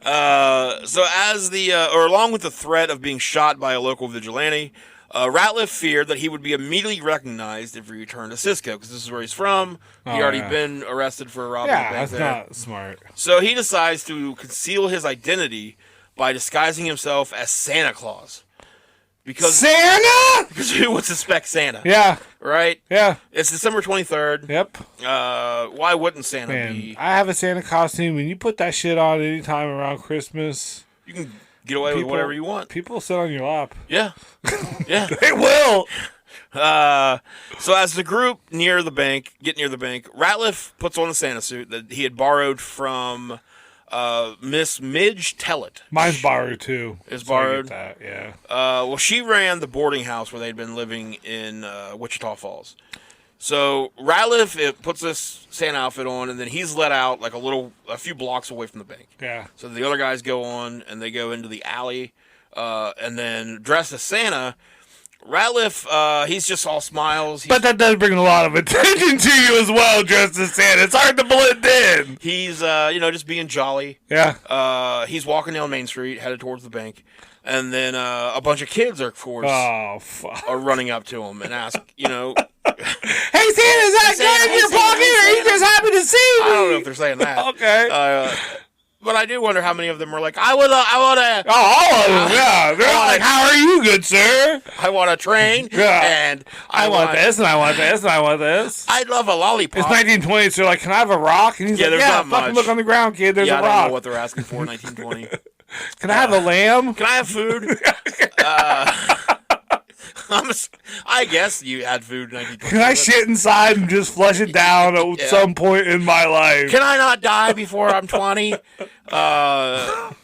So as along with the threat of being shot by a local vigilante, Ratliff feared that he would be immediately recognized if he returned to Cisco because this is where he's from. He already been arrested for robbing a bank that's there. not smart. So he decides to conceal his identity by disguising himself as Santa Claus. Because Santa? Because who would suspect Santa? Yeah. Right? Yeah. It's December 23rd. Yep. Why wouldn't Santa be? I have a Santa costume, and you put that shit on anytime around Christmas. You can get away with whatever you want. People will sit on your lap. Yeah. Yeah. They will. So as the group get near the bank, Ratliff puts on the Santa suit that he had borrowed from Miss Midge Tellett. Mine's borrowed too. Is borrowed? That, yeah. Well, she ran the boarding house where they'd been living in Wichita Falls. So Ratliff puts this Santa outfit on, and then he's let out like a few blocks away from the bank. Yeah. So the other guys go on, and they go into the alley, and then dressed as Santa. Ratliff, he's just all smiles. But that does bring a lot of attention to you as well, dressed as Santa. It's hard to blend in. He's, just being jolly. Yeah. He's walking down Main Street, headed towards the bank. And then a bunch of kids are, of course, are running up to him and ask, Hey, Santa, is that guy in your pocket, or are you just happy to see me? I don't know if they're saying that. Okay. But I do wonder how many of them were like, I want to. Oh, all of them, yeah. They're like, how are you, good sir? I want a train, and I want this, and I want this, and I want this. I'd love a lollipop. It's 1920, so they're like, can I have a rock? And he's like, there's not much. Fucking look on the ground, kid, there's a rock. I don't know what they're asking for in 1920. Can I have a lamb? Can I have food? I guess you had food in 1920. Can I shit inside and just flush it down at some point in my life? Can I not die before I'm 20? So not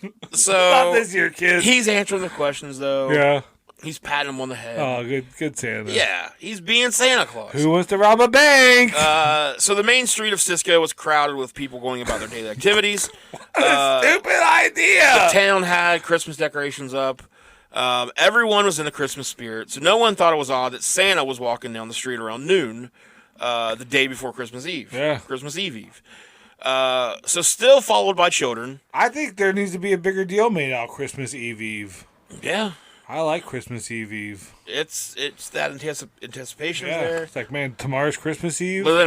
this year, kid. He's answering the questions though. Yeah. He's patting him on the head. Oh, good Santa. Yeah, he's being Santa Claus. Who wants to rob a bank? So the main street of Cisco was crowded with people going about their daily activities. What a stupid idea! The town had Christmas decorations up. Everyone was in the Christmas spirit, so no one thought it was odd that Santa was walking down the street around noon, the day before Christmas Eve. Yeah. Christmas Eve. So still followed by children. I think there needs to be a bigger deal made out Christmas Eve. Yeah. I like Christmas Eve. It's that anticipation Yeah. there. It's like, man, tomorrow's Christmas Eve. But then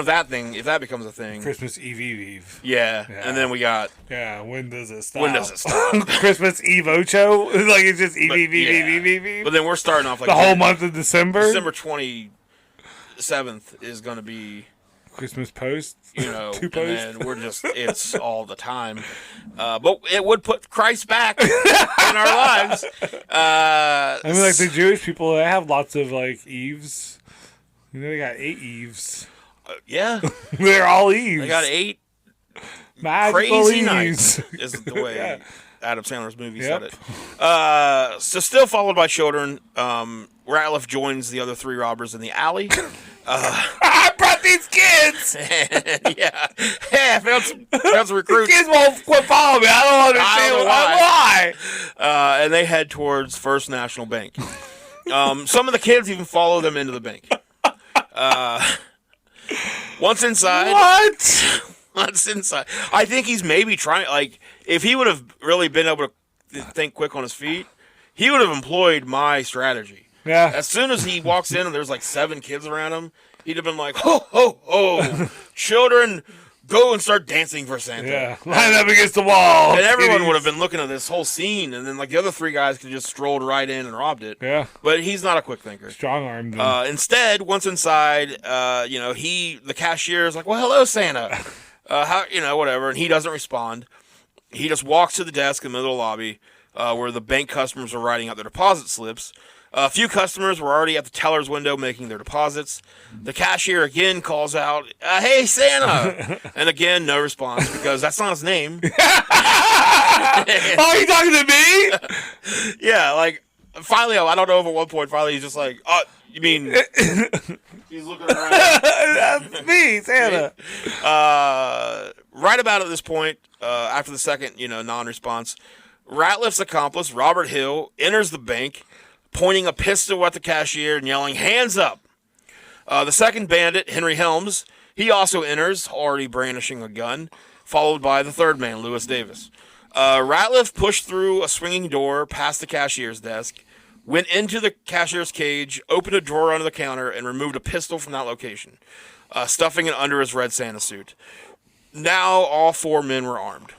if that becomes a thing, Christmas Eve. yeah. And then we got Yeah, when does it stop? when does it stop? Christmas Eve Ocho? Like, it's just Eve, But, Eve, yeah. Eve, Eve, Eve. But then we're starting off like The whole month of December? December 27th is going to be, Christmas post? you know, Two and posts? then it's all the time. But it would put Christ back in our lives. I mean, like, the Jewish people, they have lots of, like, Eves. You know, they got 8 Eves. Yeah, They're all Eves. they got 8 Magical crazy Eves. nights, is the way Yeah. Adam Sandler's movie Yep. said it. So still followed by children, Ratliff joins the other 3 robbers in the alley. I brought these kids! Yeah, I found some recruits. Kids won't quit following me. I don't understand I don't know why. And they head towards First National Bank. Some of the kids even follow them into the bank. Once inside, What? once inside, I think he's maybe trying. Like, if he would have really been able to think quick on his feet, he would have employed my strategy. Yeah. As soon as he walks in and there's like 7 kids around him, he'd have been like, "Ho ho ho, children, go and start dancing for Santa." Yeah. Line up against the wall. And everyone kitties. would have been looking at this whole scene, and then like the other 3 guys could just strolled right in and robbed it. Yeah. But he's not a quick thinker. Strong armed them. Instead, once inside, the cashier is like, "Well, hello, Santa. Whatever," and he doesn't respond. He just walks to the desk in the middle of the lobby where the bank customers are writing out their deposit slips. A few customers were already at the teller's window making their deposits. The cashier again calls out, "Hey, Santa!" And again, no response because that's not his name. Oh, you talking to me? Yeah, like, finally, I don't know if at one point, finally, he's just like, "Oh, you mean..." He's looking around. That's me, Santa. Right about at this point, after the second, non-response, Ratliff's accomplice, Robert Hill, enters the bank, pointing a pistol at the cashier and yelling, "Hands up!" The second bandit, Henry Helms, he also enters, already brandishing a gun, followed by the third man, Lewis Davis. Ratliff pushed through a swinging door past the cashier's desk, went into the cashier's cage, opened a drawer under the counter, and removed a pistol from that location, stuffing it under his red Santa suit. Now all 4 men were armed.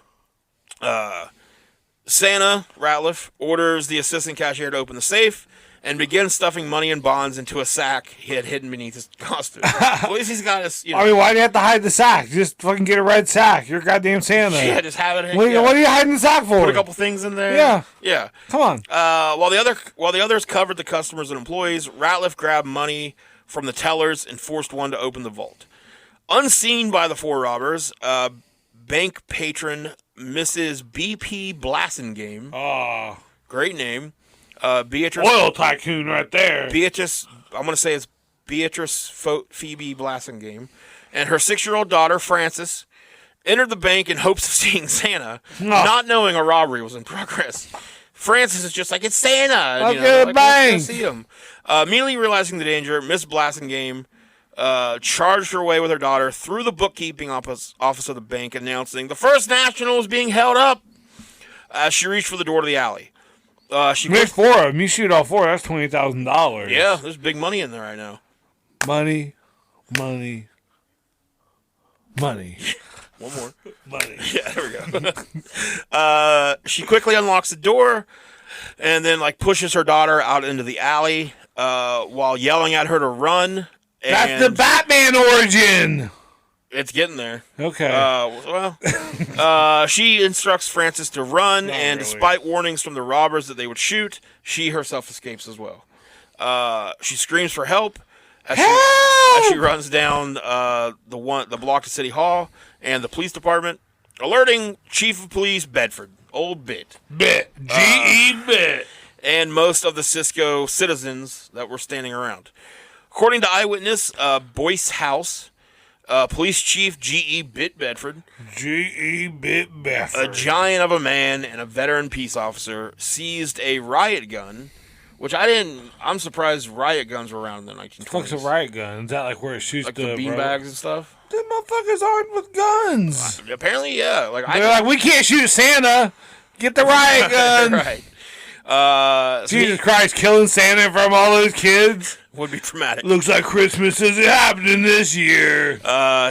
Santa, Ratliff, orders the assistant cashier to open the safe and begins stuffing money and bonds into a sack he had hidden beneath his costume. At least he's got his, I mean, why do you have to hide the sack? Just fucking get a red sack. You're goddamn Santa. Yeah, just have it. What are you hiding the sack for? Put a couple things in there. Yeah. Yeah. Come on. While the others covered the customers and employees, Ratliff grabbed money from the tellers and forced one to open the vault. Unseen by the 4 robbers, bank patron Mrs. B.P. Blassingame, Oh, great name, Beatrice. oil tycoon right there. Beatrice, I'm going to say it's Beatrice Phoebe Blassingame, and her 6-year-old daughter, Frances, entered the bank in hopes of seeing Santa, not knowing a robbery was in progress. Frances is just like, "It's Santa!" Let's get a "Let's bank." go see him. Immediately realizing the danger, Miss Blassingame charged her way with her daughter through the bookkeeping office of the bank, announcing the First National is being held up. As she reached for the door to the alley. There's 4 of them. You shoot all 4, that's $20,000. Yeah, there's big money in there right now. Money. One more. Money. Yeah, there we go. She quickly unlocks the door and then pushes her daughter out into the alley while yelling at her to run. That's the Batman origin. It's getting there. Okay. She instructs Frances to run, and really. despite warnings from the robbers that they would shoot, she herself escapes as well. She screams for help as she runs down the block to City Hall and the police department, alerting Chief of Police Bedford, old Bit, G.E. Bit, and most of the Cisco citizens that were standing around. According to eyewitness Boyce House, Police Chief G.E. Bit Bedford, G.E. Bit Bedford, a giant of a man and a veteran peace officer, seized a riot gun, which I'm surprised riot guns were around in the 1920s. What's a riot gun? Is that where it shoots the beanbags and stuff? Them motherfuckers armed with guns. Apparently, yeah. They're like, we can't shoot Santa. Get the riot gun. Right. Jesus Christ, killing Santa from all those kids would be traumatic. Looks like Christmas isn't happening this year.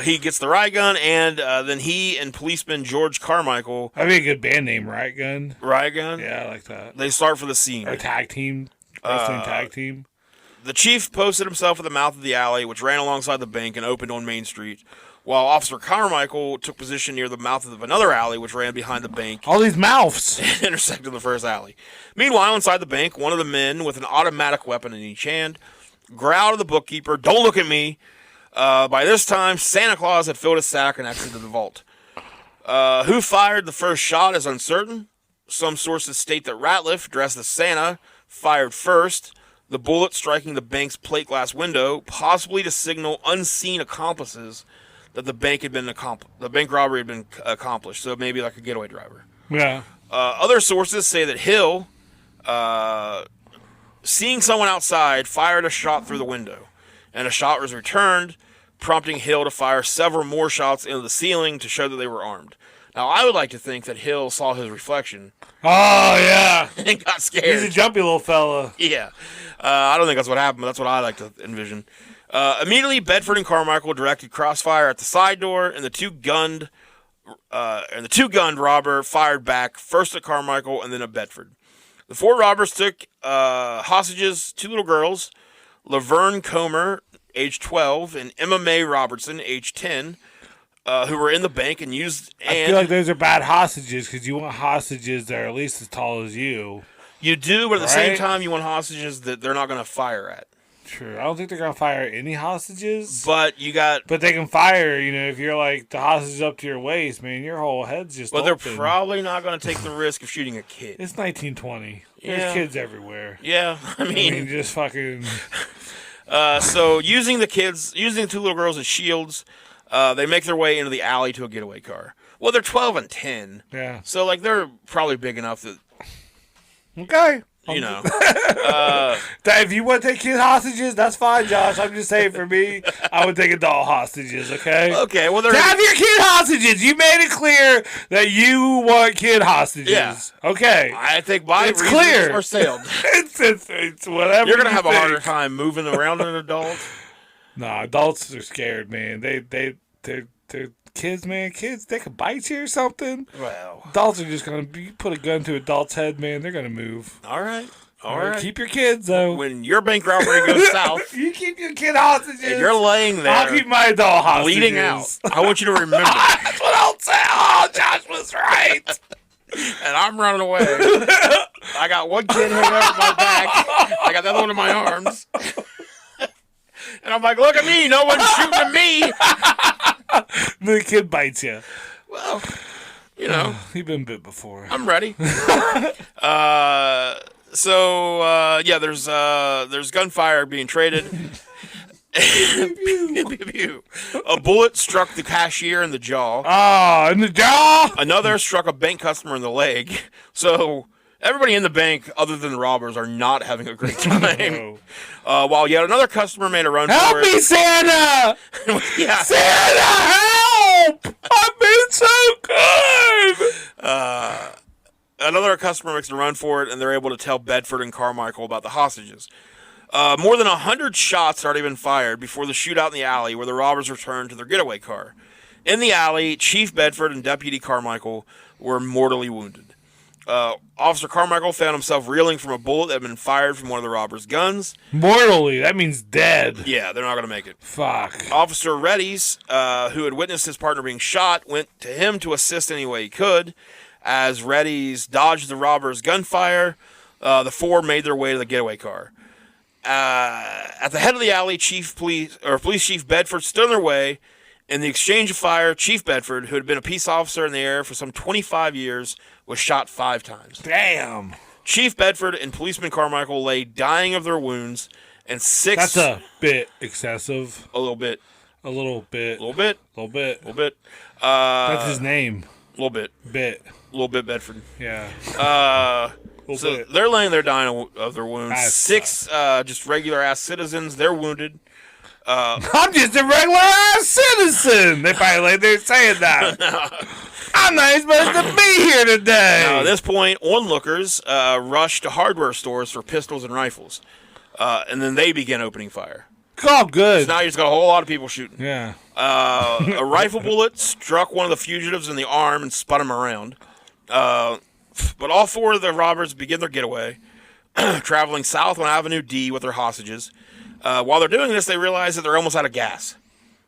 He gets the riot gun, and then he and policeman George Carmichael. That'd be a good band name, Riot Gun. Riot Gun? Yeah, I like that. They start for the scene. Or tag team. Wrestling tag team. The chief posted himself at the mouth of the alley, which ran alongside the bank and opened on Main Street, while Officer Carmichael took position near the mouth of another alley, which ran behind the bank. All these mouths. Intersecting the first alley. Meanwhile, inside the bank, one of the men with an automatic weapon in each hand growled at the bookkeeper, "Don't look at me." By this time, Santa Claus had filled his sack and exited the vault. Who fired the first shot is uncertain. Some sources state that Ratliff, dressed as Santa, fired first, the bullet striking the bank's plate glass window, possibly to signal unseen accomplices that the bank robbery had been accomplished. So maybe like a getaway driver. Yeah. Other sources say that Hill, seeing someone outside, fired a shot through the window, and a shot was returned, prompting Hill to fire several more shots into the ceiling to show that they were armed. Now, I would like to think that Hill saw his reflection. Oh, yeah. And got scared. He's a jumpy little fella. Yeah. I don't think that's what happened, but that's what I like to envision. Immediately, Bedford and Carmichael directed crossfire at the side door, and the two-gunned robber fired back, first at Carmichael and then at Bedford. The four robbers took hostages, two little girls, Laverne Comer, age 12, and Emma Mae Robertson, age 10, who were in the bank and used... I feel like those are bad hostages because you want hostages that are at least as tall as you. You do, but at the same time, you want hostages that they're not going to fire at. True. I don't think they're going to fire any hostages. But you got... But they can fire, if you're like the hostage up to your waist, man, your whole head's just But open. they're probably not going to take the risk of shooting a kid. It's 1920. Yeah. There's kids everywhere. Yeah, I mean just fucking... So using the two little girls as shields, they make their way into the alley to a getaway car. Well, they're 12 and 10. Yeah. So, they're probably big enough that... Okay. If you want to take kid hostages, that's fine, Josh. I'm just saying, for me, I would take adult hostages, okay? Okay, well, have your kid hostages. You made it clear that you want kid hostages. Yeah. Okay. I think my it's reasons clear. are sailed. it's whatever. You're going to have a harder time moving around an adult. Nah, adults are scared, man. They're kids, man. Kids, they could bite you or something. Well, adults are just gonna put a gun to adults' head, man. They're gonna move. All right. All right. Keep your kids though. When your bank robbery goes south, you keep your kid hostages. And you're laying there. I'll keep my adult hostages. Bleeding out. I want you to remember. That's what I'll say. Oh, Josh was right. And I'm running away. I got one kid hanging over my back. I got the other one in my arms. And I'm like, look at me. No one's shooting at me. The kid bites you. Well, You've been bit before. I'm ready. There's gunfire being traded. A bullet struck the cashier in the jaw. Oh, in the jaw? Another struck a bank customer in the leg. So... everybody in the bank, other than the robbers, are not having a great time. While yet another customer made a run for it. Help me, Santa! Yeah. Santa, help! I've been so good! Another customer makes a run for it, and they're able to tell Bedford and Carmichael about the hostages. More than 100 shots had already been fired before the shootout in the alley, where the robbers returned to their getaway car. In the alley, Chief Bedford and Deputy Carmichael were mortally wounded. Officer Carmichael found himself reeling from a bullet that had been fired from one of the robbers' guns. Mortally? That means dead. Yeah, they're not going to make it. Fuck. Officer Reddy's, who had witnessed his partner being shot, went to him to assist any way he could. As Reddy's dodged the robbers' gunfire, the four made their way to the getaway car. At the head of the alley, Police Chief Bedford stood in their way. In the exchange of fire, Chief Bedford, who had been a peace officer in the area for some 25 years, was shot 5 times. Damn. Chief Bedford and Policeman Carmichael lay dying of their wounds, and 6... That's a bit excessive. A little bit. A little bit. A little bit. A little bit. A little bit. That's his name. A little bit. Bit. A little bit Bedford. Yeah. So bit. they're laying there dying of their wounds. That 6 just regular-ass citizens, they're wounded. I'm just a regular ass citizen. They probably lay there saying that. I'm not supposed to be here today. Now, at this point, onlookers rush to hardware stores for pistols and rifles, and then they begin opening fire. Oh, good. So now you just got a whole lot of people shooting. Yeah. A rifle bullet struck one of the fugitives in the arm and spun him around. But all four of the robbers begin their getaway, traveling south on Avenue D with their hostages. While they're doing this, they realize that they're almost out of gas.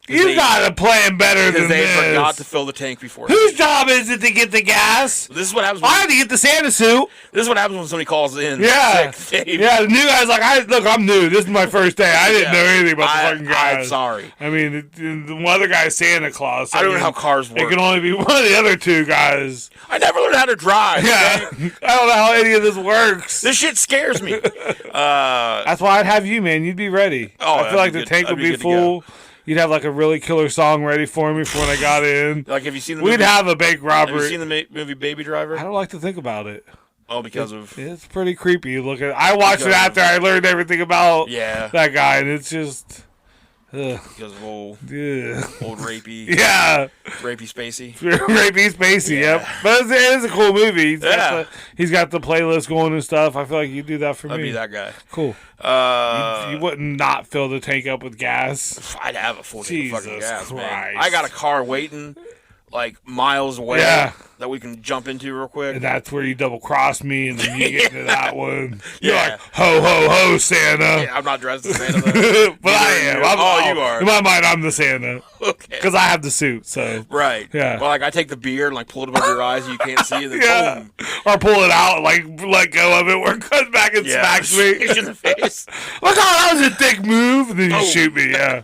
You got a plan better than they this. forgot to fill the tank before. Whose job is it to get the gas? This is what happens. I had to get the Santa suit. This is what happens when somebody calls in. Yeah. Sick. Yeah, the new guy's like, look, I'm new. This is my first day. I didn't know anything about the fucking gas. I'm sorry. I mean, the other guy's Santa Claus. So I don't know how cars work. It can only be one of the other two guys. I never learned how to drive. Yeah. Okay? I don't know how any of this works. This shit scares me. That's why I'd have you, man. You'd be ready. Oh, I feel like the tank would be full. You'd have like a really killer song ready for me for when I got in. Like, have you seen the movie? We'd have a bank robbery. Have you seen the movie Baby Driver? I don't like to think about it. Oh, because of... It's pretty creepy. I watched it after I learned everything about that guy, and it's just... Because of old rapey. Yeah. Rapey Spacey. Rapey Spacey, yep. But it is a cool movie. He's got the playlist going and stuff. I feel like you'd do that for me. I'd be that guy. Cool. You wouldn't not fill the tank up with gas. I'd have a full tank of fucking gas, Christ. man. I got a car waiting, like, miles away that we can jump into real quick. And that's where you double cross me, and then you get into that one. You're like, ho, ho, ho, Santa. Yeah, I'm not dressed as Santa, though. But I am. You are. In my mind, I'm the Santa. Okay. Because I have the suit, so. Right. Yeah. Well, like, I take the beard and, like, pull it above your eyes and you can't see it. Yeah. Boom. Or pull it out and, like, let go of it where it comes back and smacks me. Hits you in the face. Look, that was a thick move. And then you shoot me, yeah.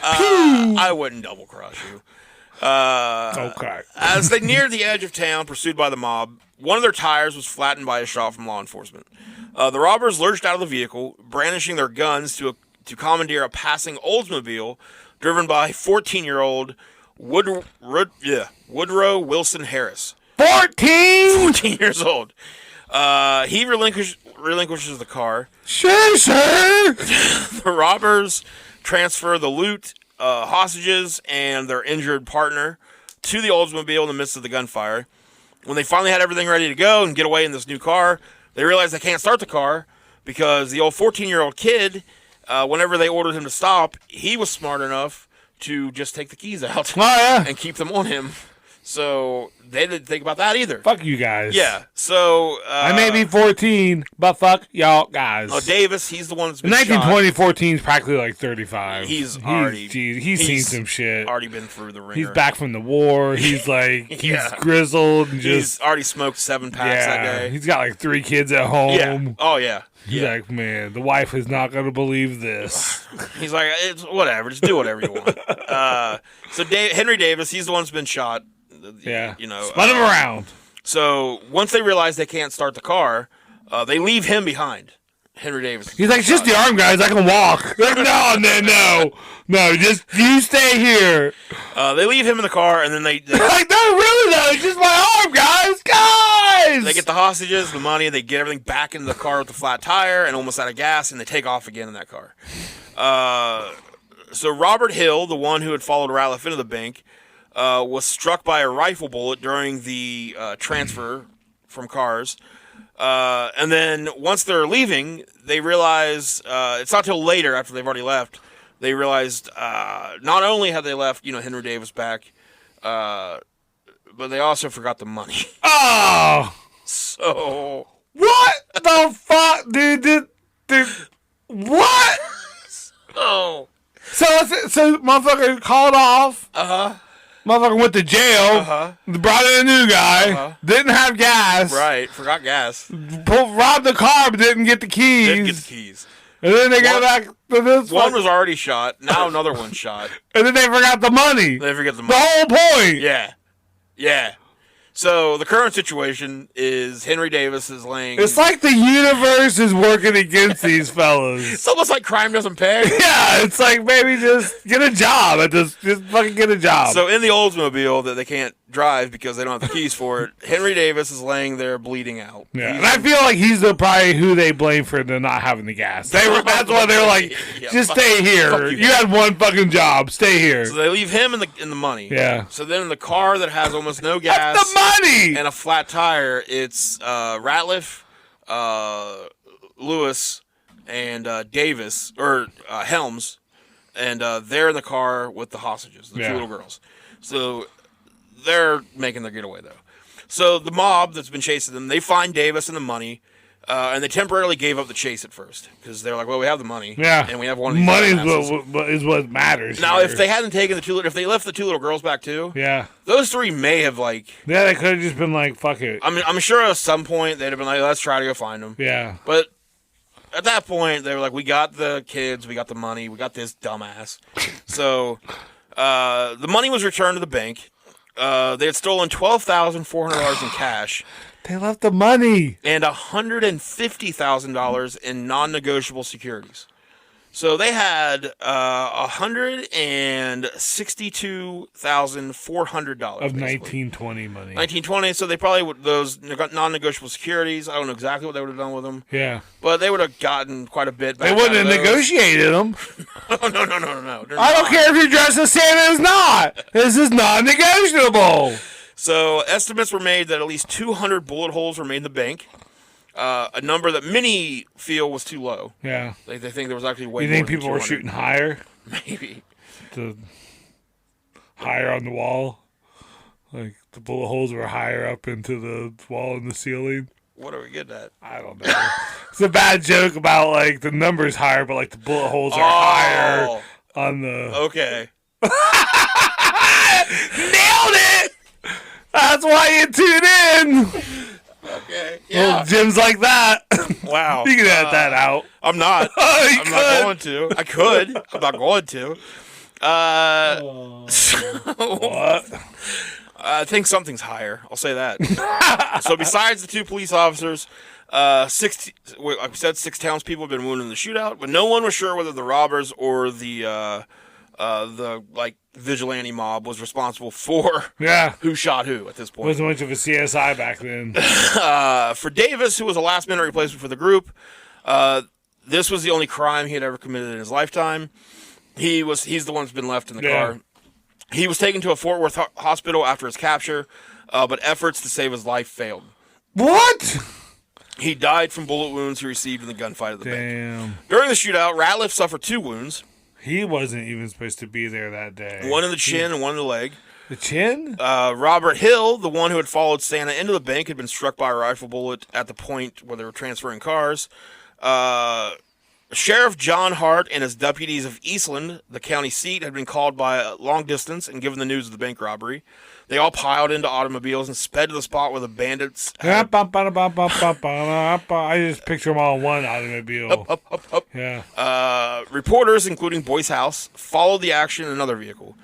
I wouldn't double cross you. Okay. As they neared the edge of town, pursued by the mob, one of their tires was flattened by a shot from law enforcement. The robbers lurched out of the vehicle, brandishing their guns to commandeer a passing Oldsmobile driven by 14-year-old Woodrow Wilson Harris. 14 years old. He relinquishes the car. Sure. The robbers transfer the loot, hostages, and their injured partner to the Oldsmobile in the midst of the gunfire. When they finally had everything ready to go and get away in this new car, they realized they can't start the car because the old 14-year-old kid, whenever they ordered him to stop, he was smart enough to just take the keys out and keep them on him. So they didn't think about that either. Fuck you guys. Yeah. So I may be 14, but fuck y'all guys. Oh, Davis, he's the one that's been 1920, 14 is practically like 35. He's seen some shit. Already been through the ringer. He's back from the war. He's like he's grizzled and he's already smoked 7 packs that day. He's got like 3 kids at home. Yeah. Oh yeah. He's like, man, the wife is not going to believe this. He's like, it's whatever. Just do whatever you want. So Henry Davis, he's the one that's been shot. Yeah. Spun him around. So once they realize they can't start the car, they leave him behind. Henry Davis. He's like, just the arm, guys. I can walk. Like, no. Just you stay here. They leave him in the car, and then they like, no, really though. It's just my arm, guys. They get the hostages, the money. They get everything back into the car with the flat tire and almost out of gas, and they take off again in that car. So Robert Hill, the one who had followed Ratliff into the bank, was struck by a rifle bullet during the transfer from cars. And then once they're leaving, they realize it's not till later after they've already left. They realized not only had they left, Henry Davis back, but they also forgot the money. Oh, so what the fuck, dude? What? Oh, so motherfucker called off. Motherfucker went to jail. Brought in a new guy. Didn't have gas. Right. Forgot gas. Robbed the car, but didn't get the keys. Didn't get the keys. And then they got back to this one. Was already shot. Now another one's shot. And then they forgot the money. They forget the money. The whole point. Yeah. So the current situation is Henry Davis is laying. It's like the universe is working against these fellas. It's almost like crime doesn't pay. Yeah, it's like, baby, just get a job. Just fucking get a job. So in the Oldsmobile that they can't drive because they don't have the keys for it. Henry Davis is laying there bleeding out. Yeah, and I feel like he's probably who they blame for the not having the gas. That's why they're like, just stay here. You had one fucking job. Stay here. So they leave him in the money. Yeah. So then in the car that has almost no gas, the money, and a flat tire, it's Ratliff, Lewis, and Davis or Helms, and they're in the car with the hostages, the two little girls. So they're making their getaway though. So the mob that's been chasing them, they find Davis and the money, and they temporarily gave up the chase at first because they're like, "Well, we have the money, and we have one of these money is what matters." Now, here. if they hadn't taken if they left the two little girls back too, those three may have they could have just been like, "Fuck it." I'm sure at some point they'd have been like, "Let's try to go find them." Yeah, but at that point they were like, "We got the kids, we got the money, we got this dumbass." So the money was returned to the bank. They had stolen $12,400 in cash. They left the money. And $150,000 in non-negotiable securities. So they had $162,400 of 1920 money. 1920. So they probably would those non-negotiable securities. I don't know exactly what they would have done with them. Yeah, but they would have gotten quite a bit back. They wouldn't have negotiated them. No. I don't care if you're dressed as Santa. It's not. This is non-negotiable. So estimates were made that at least 200 bullet holes were made in the bank. A number that many feel was too low. Yeah. They think there was actually way more. You think people were shooting higher? Maybe. Higher on the wall? Like the bullet holes were higher up into the wall and the ceiling? What are we getting at? I don't know. It's a bad joke about like the numbers higher, but like the bullet holes are higher on the... Okay. Nailed it! That's why you tune in! Okay. Yeah. Little gems like that. Wow. You can edit that out. I'm not. I'm not going to. I could. I'm not going to. What? I think something's higher. I'll say that. So besides the two police officers, like we said, 6 townspeople have been wounded in the shootout, but no one was sure whether the robbers or the vigilante mob was responsible for who shot who at this point. Wasn't much of a CSI back then. For Davis, who was a last-minute replacement for the group, this was the only crime he had ever committed in his lifetime. He's the one who's been left in the car. He was taken to a Fort Worth hospital after his capture, but efforts to save his life failed. What? He died from bullet wounds he received in the gunfight at the bank. Damn. During the shootout, Ratliff suffered 2 wounds. He wasn't even supposed to be there that day. One in the chin and one in the leg. The chin? Robert Hill, the one who had followed Santa into the bank, had been struck by a rifle bullet at the point where they were transferring cars. Sheriff John Hart and his deputies of Eastland, the county seat, had been called by a long distance and given the news of the bank robbery. They all piled into automobiles and sped to the spot where the bandits had... I just picture them all in one automobile. Up. Yeah. Reporters, including Boyce House, followed the action in another vehicle.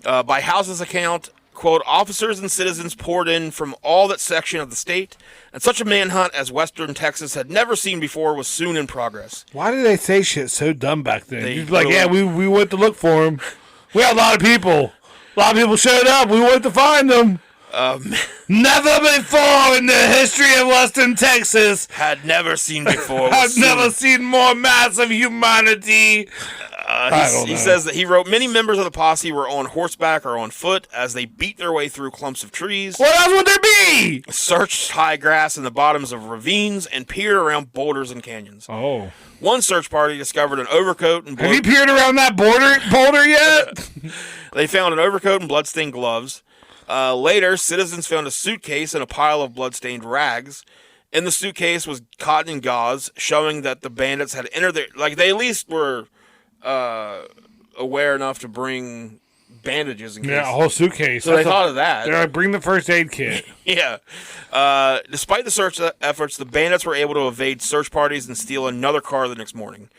By House's account, quote, officers and citizens poured in from all that section of the state, and such a manhunt as Western Texas had never seen before was soon in progress. Why did they say shit so dumb back then? You'd be like, yeah, we went to look for him. We had a lot of people. A lot of people showed up. We went to find them. Never before in the history of Western Texas. Had never seen before. I've never seen more massive humanity. He says that he wrote many members of the posse were on horseback or on foot as they beat their way through clumps of trees. What else would there be? Searched high grass in the bottoms of ravines and peered around boulders and canyons. Oh. One search party discovered an overcoat and Have you peered around that boulder yet? They found an overcoat and bloodstained gloves. Later, citizens found a suitcase and a pile of bloodstained rags. In the suitcase was cotton and gauze, showing that the bandits had entered their... Like, they at least were aware enough to bring bandages in case. Yeah, a whole suitcase. So they thought of that. They're like, bring the first aid kit. Yeah. Despite the search efforts, the bandits were able to evade search parties and steal another car the next morning.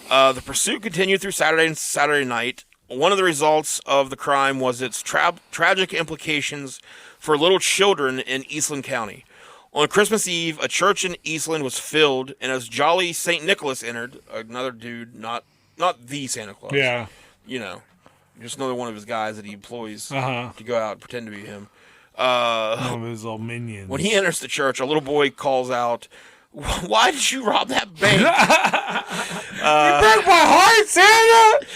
The pursuit continued through Saturday and Saturday night. One of the results of the crime was its tragic implications for little children in Eastland County. On Christmas Eve, a church in Eastland was filled, and as jolly St. Nicholas entered, another dude, not the Santa Claus. Yeah. You know, just another one of his guys that he employs to go out and pretend to be him. One of his little minions. When he enters the church, a little boy calls out, "Why did you rob that bank?" You broke my heart, Santa!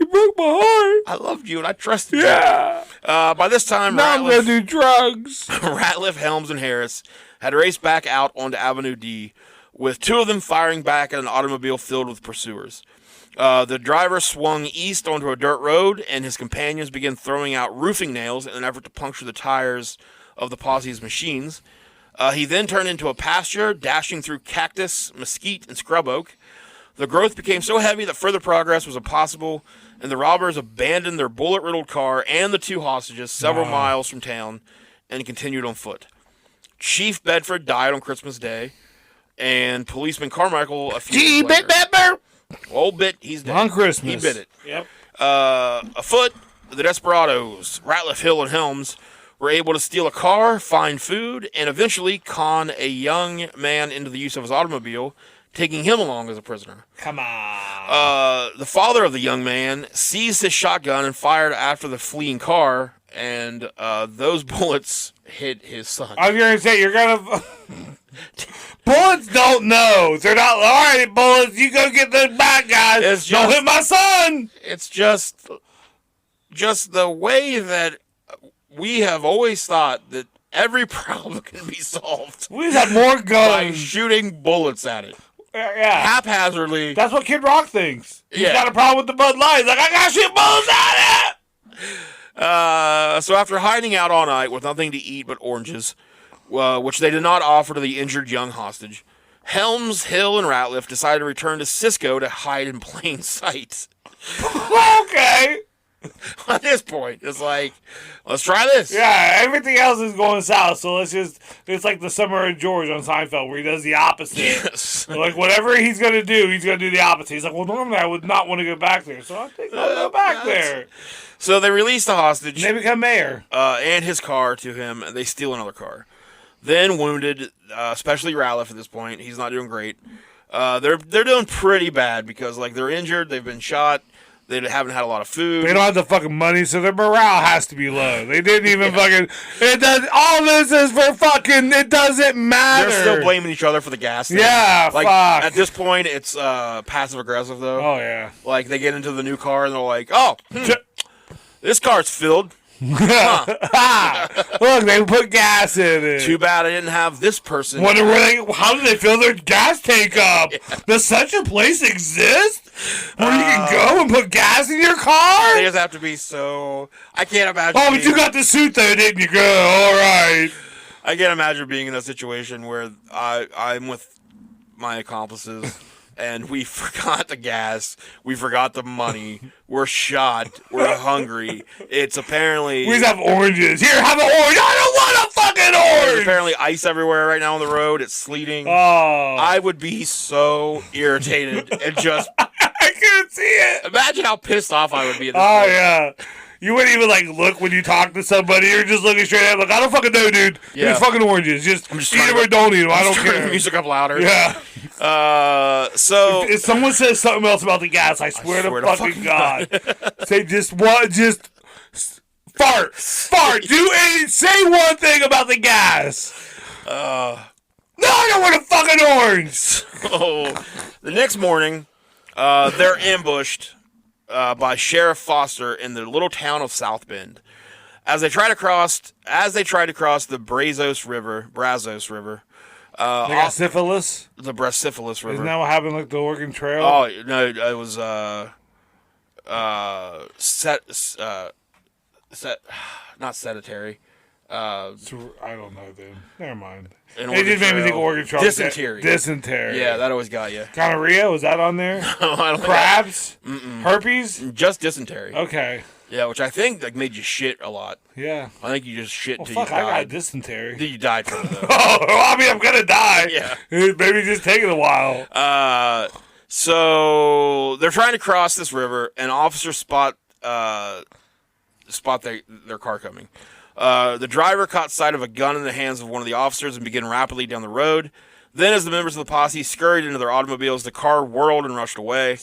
You broke my heart! I loved you and I trusted you. Yeah! By this time, Now I'm gonna do drugs! Ratliff, Helms, and Harris had raced back out onto Avenue D, with two of them firing back at an automobile filled with pursuers. The driver swung east onto a dirt road, and his companions began throwing out roofing nails in an effort to puncture the tires of the posse's machines. He then turned into a pasture, dashing through cactus, mesquite, and scrub oak. The growth became so heavy that further progress was impossible, and the robbers abandoned their bullet-riddled car and the two hostages several miles from town and continued on foot. Chief Bedford died on Christmas Day, and policeman Carmichael a few years later. Bedford! Old Bit, he's dead. On Christmas. He bit it. Yep. Afoot, the desperados, Ratliff, Hill, and Helms, were able to steal a car, find food, and eventually con a young man into the use of his automobile, taking him along as a prisoner. Come on. The father of the young man seized his shotgun and fired after the fleeing car, and those bullets hit his son. I was going to say, you're going to... Bullets don't know. They're not, all right, bullets, you go get those bad guys. Don't hit my son. It's just the way that we have always thought that every problem can be solved. We just have more guns. By shooting bullets at it. Yeah. Haphazardly. That's what Kid Rock thinks. He's Yeah. got a problem with the Bud Light. He's like, I gotta shoot bullets at it! So after hiding out all night with nothing to eat but oranges, which they did not offer to the injured young hostage, Helms, Hill, and Ratliff decided to return to Cisco to hide in plain sight. Okay. At this point, it's like, let's try this. Yeah, everything else is going south, so it's like the Summer of George on Seinfeld where he does the opposite. Yes. Like, whatever he's going to do the opposite. He's like, well, normally I would not want to go back there, so I think I'll go back there. So they release the hostage. And they become mayor. And his car to him, and they steal another car. Then wounded, especially Ratliff at this point. He's not doing great. They're doing pretty bad because, like, they're injured, they've been shot. They haven't had a lot of food. They don't have the fucking money, so their morale has to be low. They didn't even fucking... It does. All this is for fucking... It doesn't matter. They're still blaming each other for the gas thing. Yeah, like, fuck. At this point, it's passive-aggressive, though. Oh, yeah. Like, they get into the new car, and they're like, oh, this car's filled. Look, they put gas in it. Too bad I didn't have this person. Wonder how did they fill their gas tank up? Yeah. Does such a place exist where you can go and put gas in your car? They just have to be so... I can't imagine... Oh, but you got the suit though, didn't you? Go, all right. I can't imagine being in a situation where I'm with my accomplices... And we forgot the gas. We forgot the money. We're shot. We're hungry. It's apparently... We just have oranges. Here, have an orange. I don't want a fucking orange! There's apparently ice everywhere right now on the road. It's sleeting. Oh. I would be so irritated and just... I couldn't see it. Imagine how pissed off I would be at this point. point. Yeah. You wouldn't even, like, look when you talk to somebody. You're just looking straight at them. Like, I don't fucking know, dude. Yeah. Give me fucking oranges. I'm just eat them or don't eat them. I don't care. Turn the music up louder. Yeah. So... If someone says something else about the gas, I swear to fucking God. Say just what? Just fart. Fart. Say one thing about the gas. No, I don't want a fucking orange. So, the next morning, they're ambushed... by Sheriff Foster in the little town of South Bend, as they try to cross the Brazos River. They got syphilis. The Brassiphilus River. Isn't that what happened, like the Oregon Trail? Oh no, it was not sedentary. I don't know, then. Never mind. It just made me think Oregon Trail. Dysentery. Dysentery. Yeah, that always got you. Gonorrhea, was that on there? No, I don't Crabs? Herpes? Just dysentery. Okay. Yeah, which I think like made you shit a lot. Yeah. I think you just shit until fuck, you died. I got dysentery. Then you died from it, though. I mean, I'm gonna die. Yeah. Maybe just taking a while. So they're trying to cross this river, and officers spot their car coming. The driver caught sight of a gun in the hands of one of the officers and began rapidly down the road. Then, as the members of the posse scurried into their automobiles, the car whirled and rushed away.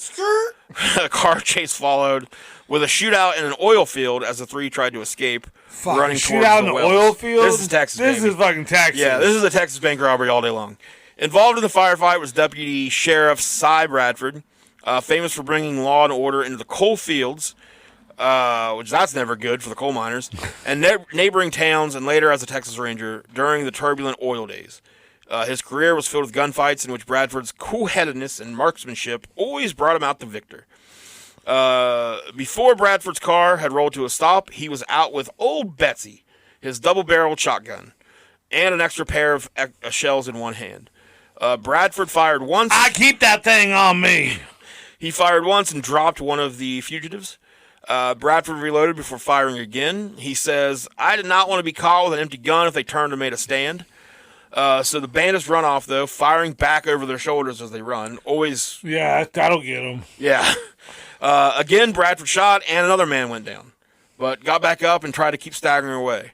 A car chase followed, with a shootout in an oil field as the three tried to escape. running towards out in the the wells. oil field. This is Texas. This baby. is fucking Texas. Yeah, this is a Texas bank robbery all day long. Involved in the firefight was Deputy Sheriff Cy Bradford, famous for bringing law and order into the coal fields, which that's never good for the coal miners, and neighboring towns, and later as a Texas Ranger during the turbulent oil days. His career was filled with gunfights in which Bradford's cool-headedness and marksmanship always brought him out the victor. Before Bradford's car had rolled to a stop, he was out with Old Betsy, his double-barreled shotgun, and an extra pair of shells in one hand. Bradford fired once. I keep that thing on me. He fired once and dropped one of the fugitives. Bradford reloaded before firing again. He says, "I did not want to be caught with an empty gun if they turned and made a stand." So the bandits run off, though, firing back over their shoulders as they run. Always. Yeah, that'll get them. Yeah. Again, Bradford shot, and another man went down, but got back up and tried to keep staggering away.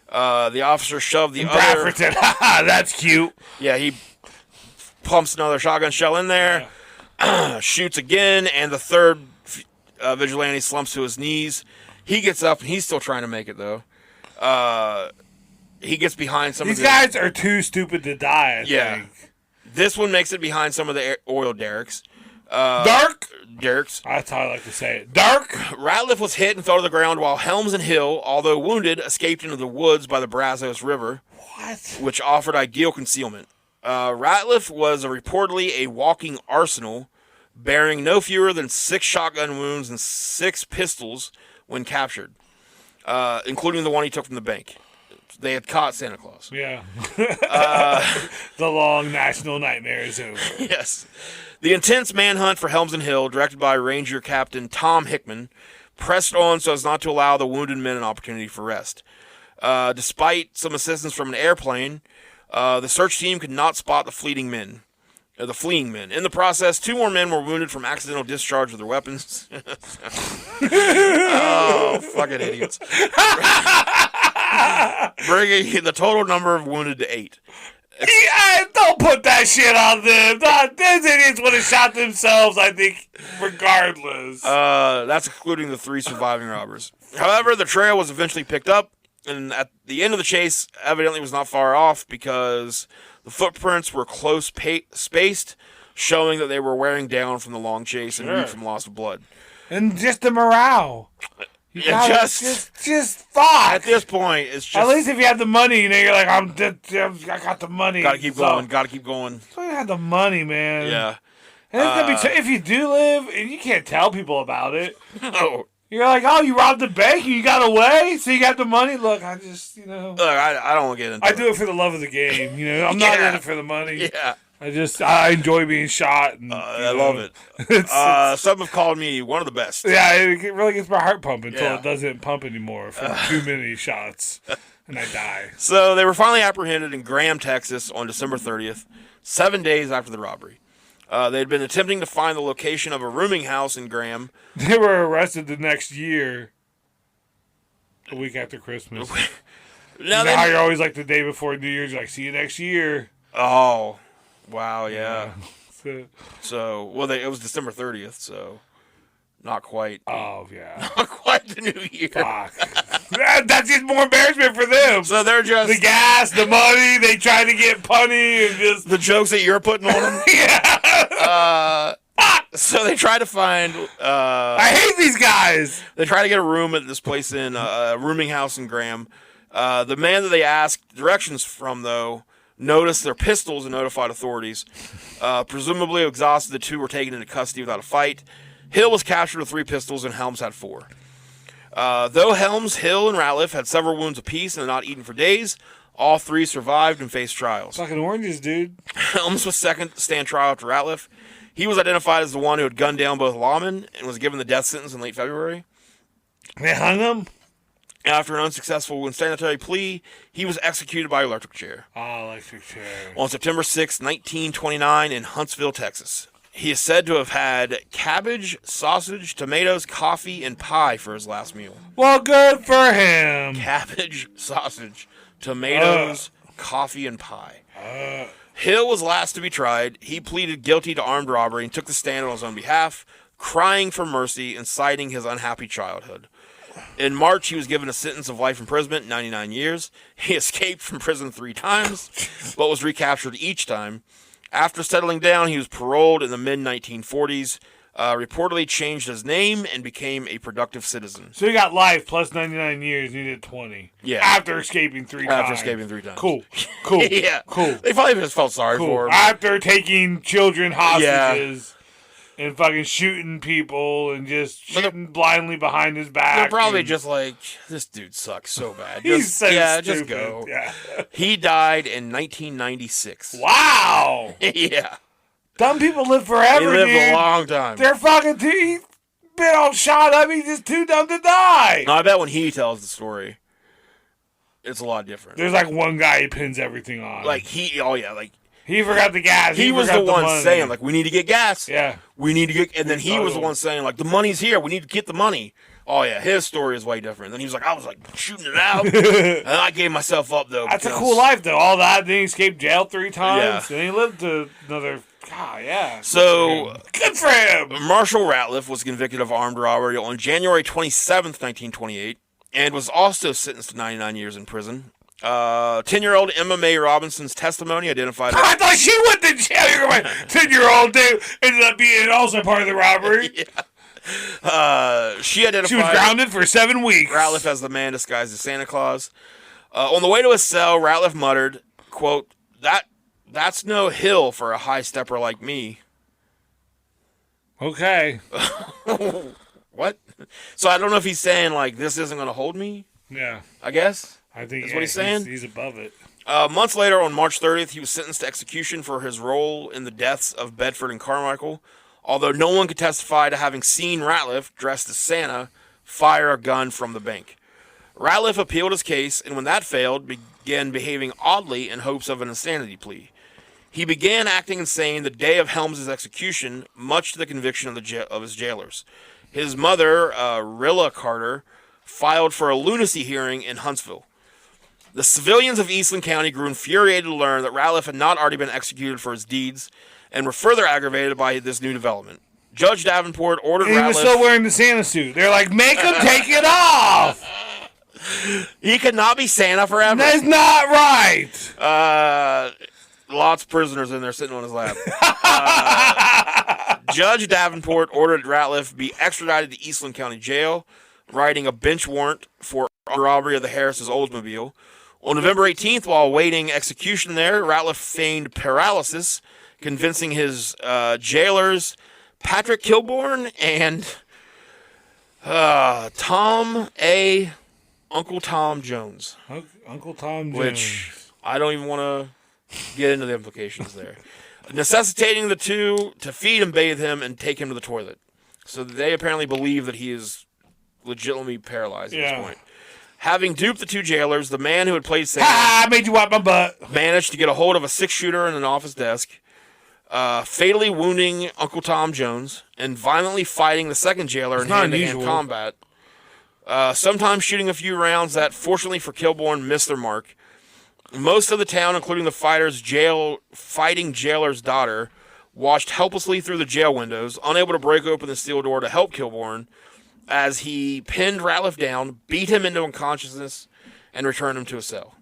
The officer shoved the other. Bradford said, "Ha, that's cute." Yeah, he pumps another shotgun shell in there, shoots again, and the third vigilante slumps to his knees. He gets up, and he's still trying to make it, though. He gets behind some These of the... guys are too stupid to die, I think. This one makes it behind some of the oil derricks. Derricks. That's how I like to say it. Dark. Ratliff was hit and fell to the ground while Helms and Hill, although wounded, escaped into the woods by the Brazos River, which offered ideal concealment. Ratliff was reportedly a walking arsenal, bearing no fewer than 6 shotgun wounds and 6 pistols when captured, including the one he took from the bank. They had caught Santa Claus. Yeah. The long national nightmare is over. Yes. The intense manhunt for Helms and Hill, directed by Ranger Captain Tom Hickman, pressed on so as not to allow the wounded men an opportunity for rest. Despite some assistance from an airplane, the search team could not spot the fleeing men. In the process, 2 more men were wounded from accidental discharge of their weapons. Oh, fucking idiots. Bringing the total number of wounded to 8. Yeah, don't put that shit on them. These idiots would have shot themselves, I think, regardless. That's excluding the 3 surviving robbers. However, the trail was eventually picked up, and at the end of the chase, evidently was not far off because the footprints were close spaced, showing that they were wearing down from the long chase and weak from loss of blood. And just the morale. Just fuck. At this point, it's just... At least if you have the money, you know, you're like, I got the money. Gotta keep going. So you have the money, man. Yeah. And it's gonna be if you do live, and you can't tell people about it. No. You're like, oh, you robbed the bank, you got away, so you got the money. Look, I just, Look, I don't get into it. I do it for the love of the game, you know. I'm not in it for the money. Yeah. I enjoy being shot. And, I love it. Some have called me one of the best. Yeah, it really gets my heart pumping until it doesn't pump anymore from too many shots, and I die. So they were finally apprehended in Graham, Texas on December 30th, 7 days after the robbery. They had been attempting to find the location of a rooming house in Graham. They were arrested the next year, a week after Christmas. Now how you're always like the day before New Year's, you're like, see you next year. Oh, wow, yeah. So it was December 30th, so not quite. Oh, yeah. Not quite the new year. Fuck. That's just more embarrassment for them. So they're just... The gas, the money, they try to get punny, and just... The jokes that you're putting on them? Yeah. So they try to find... I hate these guys. They try to get a room at this place in a rooming house in Graham. The man that they asked directions from, though, noticed their pistols and notified authorities. Presumably exhausted, the 2 were taken into custody without a fight. Hill was captured with 3 pistols, and Helms had 4. Though Helms, Hill, and Ratliff had several wounds apiece and had not eaten for days, all 3 survived and faced trials. Fucking oranges, dude. Helms was second to stand trial after Ratliff. He was identified as the one who had gunned down both lawmen and was given the death sentence in late February. They hung him? After an unsuccessful insanitary plea, he was executed by electric chair. Oh, electric chair. On September 6, 1929, in Huntsville, Texas. He is said to have had cabbage, sausage, tomatoes, coffee, and pie for his last meal. Well, good for him. Cabbage, sausage, tomatoes, coffee, and pie. Hill was last to be tried. He pleaded guilty to armed robbery and took the stand on his own behalf, crying for mercy and citing his unhappy childhood. In March, he was given a sentence of life imprisonment, 99 years. He escaped from prison 3 times, but was recaptured each time. After settling down, he was paroled in the mid-1940s, reportedly changed his name, and became a productive citizen. So he got life plus 99 years, and he did 20. Yeah. After escaping 3 times. After escaping 3 times. Cool. Yeah. Cool. They probably just felt sorry for him. After taking children hostages and fucking shooting people and just shooting blindly behind his back. They're probably just like, this dude sucks so bad. He's so stupid. Just go. Yeah. He died in 1996. Wow. Yeah. Dumb people live forever, He lived dude. a long time. They're fucking he's been all shot up. He's just too dumb to die. No, I bet when he tells the story, it's a lot different. There's like one guy he pins everything on. Like he forgot the gas. He was the one saying, like, we need to get gas. Yeah. We need to get, and then he was the one saying, like, the money's here. We need to get the money. Oh, yeah. His story is way different. Then he was like, I was, like, shooting it out. And I gave myself up, though. That's a cool life, though. All that. Then he escaped jail 3 times. Yeah. And he lived to another. God, yeah. So, good for him. Marshall Ratliff was convicted of armed robbery on January 27th, 1928, and was also sentenced to 99 years in prison. 10-year-old Emma Mae Robinson's testimony identified her. I thought she went to jail. You're my 10-year-old dude ended up being also part of the robbery. Yeah. She identified. She was grounded for 7 weeks. Ratliff as the man disguised as Santa Claus. On the way to his cell, Ratliff muttered, quote, That's no hill for a high stepper like me. Okay. What? So I don't know if he's saying, like, this isn't going to hold me. Yeah. I guess. I think That's what he's saying. He's above it. Months later, on March 30th, he was sentenced to execution for his role in the deaths of Bedford and Carmichael, although no one could testify to having seen Ratliff, dressed as Santa, fire a gun from the bank. Ratliff appealed his case, and when that failed, began behaving oddly in hopes of an insanity plea. He began acting insane the day of Helms' execution, much to the conviction of his jailers. His mother, Rilla Carter, filed for a lunacy hearing in Huntsville. The civilians of Eastland County grew infuriated to learn that Ratliff had not already been executed for his deeds, and were further aggravated by this new development. Judge Davenport ordered Ratliff... He was still wearing the Santa suit. They're like, make him take it off! He could not be Santa forever. That's not right! Lots of prisoners in there sitting on his lap. Judge Davenport ordered Ratliff be extradited to Eastland County Jail, writing a bench warrant for robbery of the Harris' Oldsmobile. On November 18th, while awaiting execution there, Ratliff feigned paralysis, convincing his jailers Patrick Kilbourne and Uncle Tom Jones. Uncle Tom Jones. Which I don't even want to get into the implications there. Necessitating the two to feed and bathe him and take him to the toilet. So they apparently believe that he is legitimately paralyzed at this point. Having duped the 2 jailers, the man who had played Santa... I made you wipe my butt. ...managed to get a hold of a 6-shooter in an office desk, fatally wounding Uncle Tom Jones, and violently fighting the second jailer in hand-to-hand combat. Sometimes shooting a few rounds that, fortunately for Kilbourne, missed their mark. Most of the town, including the fighting jailer's daughter, watched helplessly through the jail windows, unable to break open the steel door to help Kilbourne, as he pinned Ratliff down, beat him into unconsciousness, and returned him to a cell.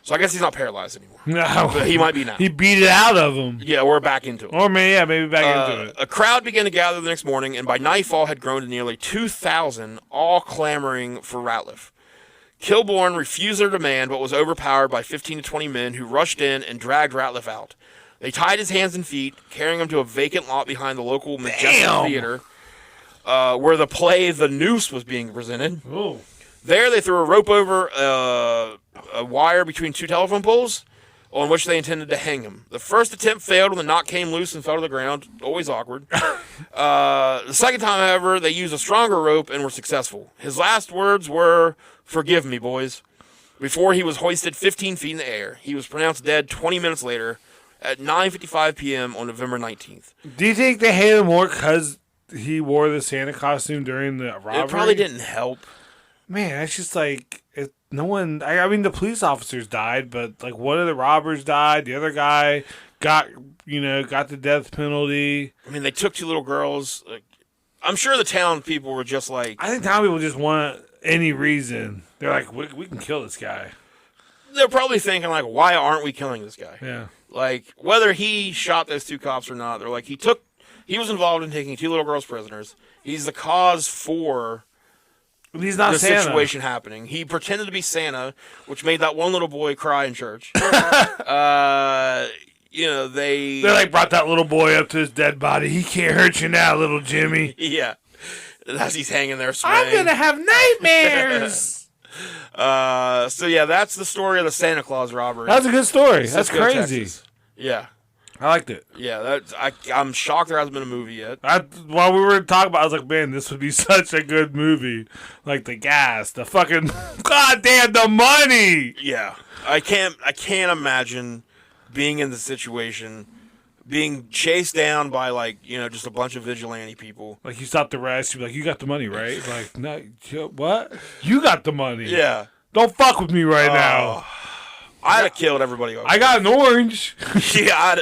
So I guess he's not paralyzed anymore. No. But he might be now. He beat it out of him. Yeah, we're back into it. Or maybe back into it. A crowd began to gather the next morning, and by nightfall had grown to nearly 2,000, all clamoring for Ratliff. Kilbourne refused their demand, but was overpowered by 15 to 20 men who rushed in and dragged Ratliff out. They tied his hands and feet, carrying him to a vacant lot behind the local Majestic Theater, where the play The Noose was being presented. Ooh. There, they threw a rope over a wire between 2 telephone poles, on which they intended to hang him. The first attempt failed when the knot came loose and fell to the ground. Always awkward. The second time, however, they used a stronger rope and were successful. His last words were, "Forgive me, boys," before he was hoisted 15 feet in the air. He was pronounced dead 20 minutes later at 9:55 p.m. on November 19th. Do you think they hated him more because he wore the Santa costume during the robbery? It probably didn't help. Man, it's just like... No one... I mean, the police officers died, but like one of the robbers died. The other guy got the death penalty. I mean, they took 2 little girls. I'm sure the town people were just like... I think town people just want any reason. They're like, we can kill this guy. They're probably thinking, like, why aren't we killing this guy? Yeah. Like, whether he shot those 2 cops or not, they're like, he was involved in taking 2 little girls prisoners. He's the cause for He's not the Santa. situation happening. He pretended to be Santa, which made that one little boy cry in church. They like brought that little boy up to his dead body. He can't hurt you now, little Jimmy. Yeah. As he's hanging there swaying. I'm gonna have nightmares. So yeah, that's the story of the Santa Claus robbery. That's a good story. That's Cisco, crazy. Texas. Yeah. I liked it. Yeah, I'm shocked there hasn't been a movie yet. While we were talking about it, I was like, man, this would be such a good movie. Like the gas, the fucking goddamn the money. Yeah. I can't imagine being in the situation, being chased down by just a bunch of vigilante people. Like you stop the rest, you're like, you got the money, right? Like, no, what? You got the money. Yeah. Don't fuck with me right now. I'd have killed everybody. I got an orange. Yeah,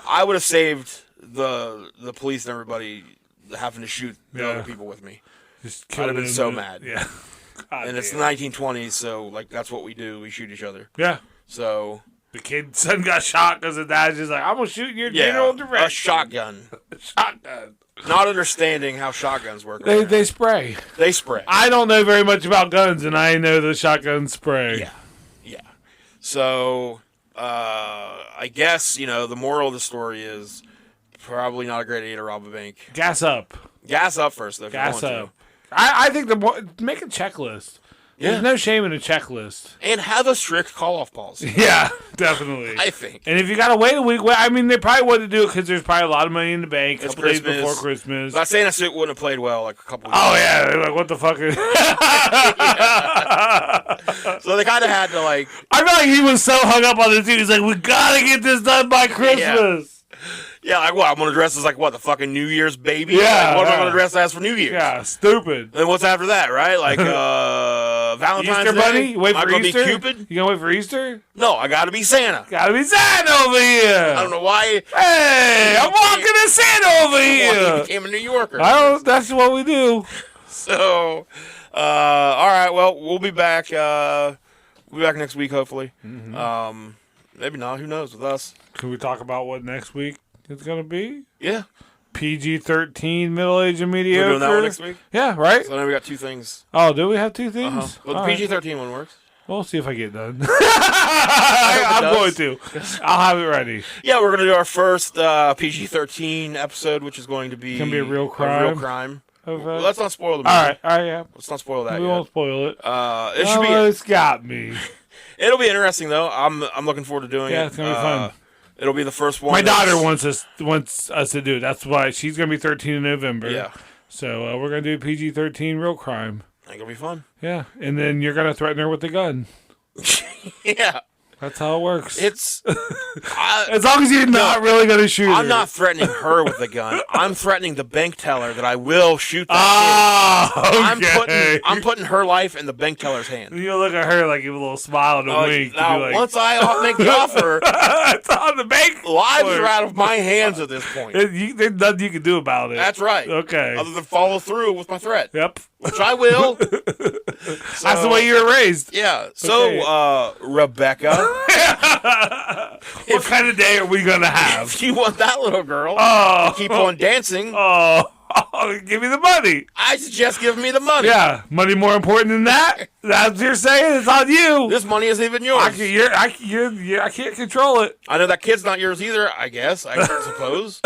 I would have saved the police and everybody having to shoot the other people with me. Just I'd have been so mad. Yeah. And it's the 1920s, so that's what we do. We shoot each other. Yeah. So the kid's son got shot because the dad's just like, I'm gonna shoot your general direction. A shotgun. Shotgun. Not understanding how shotguns work. They spray. They spray. I don't know very much about guns, and I know the shotgun spray. Yeah. So, I guess, the moral of the story is probably not a great idea to rob a bank. Gas up. Gas up first, though. Gas up. I think make a checklist. Yeah. There's no shame in a checklist. And have a strict call-off policy. Yeah, definitely. I think. And if you got to wait a week, they probably wouldn't do it because there's probably a lot of money in the bank a couple days Christmas. before Christmas. That Santa suit wouldn't have played well a couple weeks Oh, yeah. They're like, what the fuck is... So they kind of had to, I feel like he was so hung up on this dude. He's like, we got to get this done by Christmas. Yeah, I'm going to dress as, the fucking New Year's baby? Yeah. What am I going to dress as for New Year's? Yeah, stupid. Then what's after that, right? Valentine's Easter Day? bunny? Wait Am for I gonna Easter? be Cupid? You gonna wait for Easter? No, I got to be Santa. Gotta be Santa over here. I don't know why. Hey, I'm walking to Santa over here. He became a New Yorker. That's what we do. So, all right. Well, we'll be back. We'll be back next week, hopefully. Mm-hmm. Maybe not. Who knows with us? Can we talk about what next week is gonna be? Yeah. PG-13, middle-aged and mediocre. We're doing that one next week? Yeah, right? So now we got 2 things. Oh, do we have 2 things? Well, the All PG-13 one works. We'll see if I get done. I'm going to. I'll have it ready. Yeah, we're going to do our first PG-13 episode, which is going to be... It's going to be a real crime. Well, let's not spoil the movie. All right, yeah. Let's not spoil that We won't spoil it. It should be... It's got me. It'll be interesting, though. I'm looking forward to doing it. Yeah, it's going to be fun. It'll be the first one. My daughter wants us to do it. That's why she's going to be 13 in November. Yeah. So we're going to do PG-13 real crime. I think it'll be fun. Yeah. And then you're going to threaten her with a gun. Yeah. That's how it works. It's as long as you're not really going to shoot her. I'm not threatening her with a gun. I'm threatening the bank teller that I will shoot that kid. Okay. I'm putting her life in the bank teller's hand. You'll look at her like you have a little smile and a wink. Now, once I make the offer, it's on the bank. Lives are out of my hands at this point. There's nothing you can do about it. That's right. Okay. Other than follow through with my threat. Yep. Which I will. That's the way you were raised. Yeah. So, Rebecca. What kind of day are we going to have? If you want that little girl to keep on dancing, give me the money. I suggest giving me the money. Yeah. Money more important than that? That's what you're saying? It's on you. This money isn't even yours. I can't control it. I know that kid's not yours either, I guess, I suppose.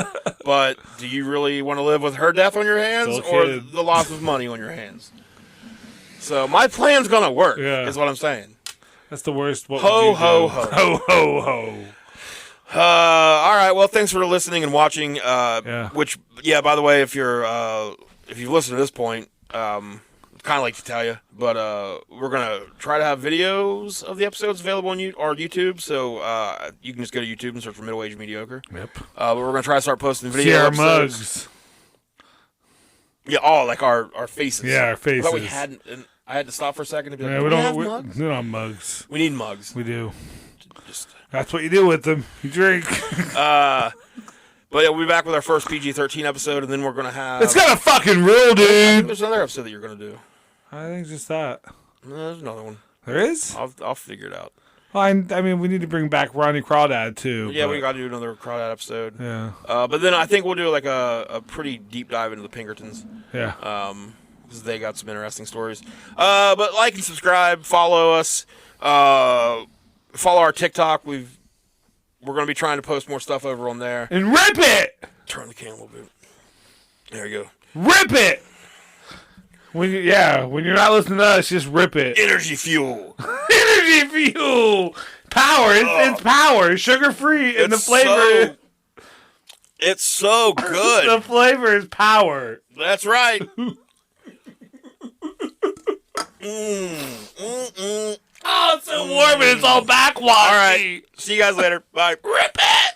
But do you really want to live with her death on your hands or the loss of money on your hands? So my plan's going to work, is what I'm saying. That's the worst. What ho, ho, ho. Ho, ho, ho. All right. Well, thanks for listening and watching. Which, by the way, if you've listened to this point, kind of like to tell you, but we're gonna try to have videos of the episodes available on our YouTube. So you can just go to YouTube and search for Middle Age Mediocre. Yep. But we're gonna try to start posting video See our episodes. mugs. Yeah. Like our faces. Yeah, our faces. I thought we hadn't. And I had to stop for a second to be like, we don't have mugs. We don't have mugs. We need mugs. We do. That's what you do with them. You drink. But yeah, we'll be back with our first PG-13 episode, and then we're gonna have. It's got a fucking rule, I think dude. there's another episode that you're gonna do. I think just that. No, there's another one. There is? I'll figure it out. Well, I mean, we need to bring back Ronnie Crawdad, too. Yeah, but, we got to do another Crawdad episode. Yeah. But then I think we'll do like a pretty deep dive into the Pinkertons. Yeah. Because they got some interesting stories. But like and subscribe, follow us, follow our TikTok. We're going to be trying to post more stuff over on there. And rip it! Turn the can a little bit. There you go. Rip it! When you're not listening to us, just rip it. Energy fuel. Energy fuel! Power. It's power. Sugar-free. And the flavor... It's so good. The flavor is power. That's right. Oh, it's so warm and it's all backwash. All right. See you guys later. Bye. Rip it!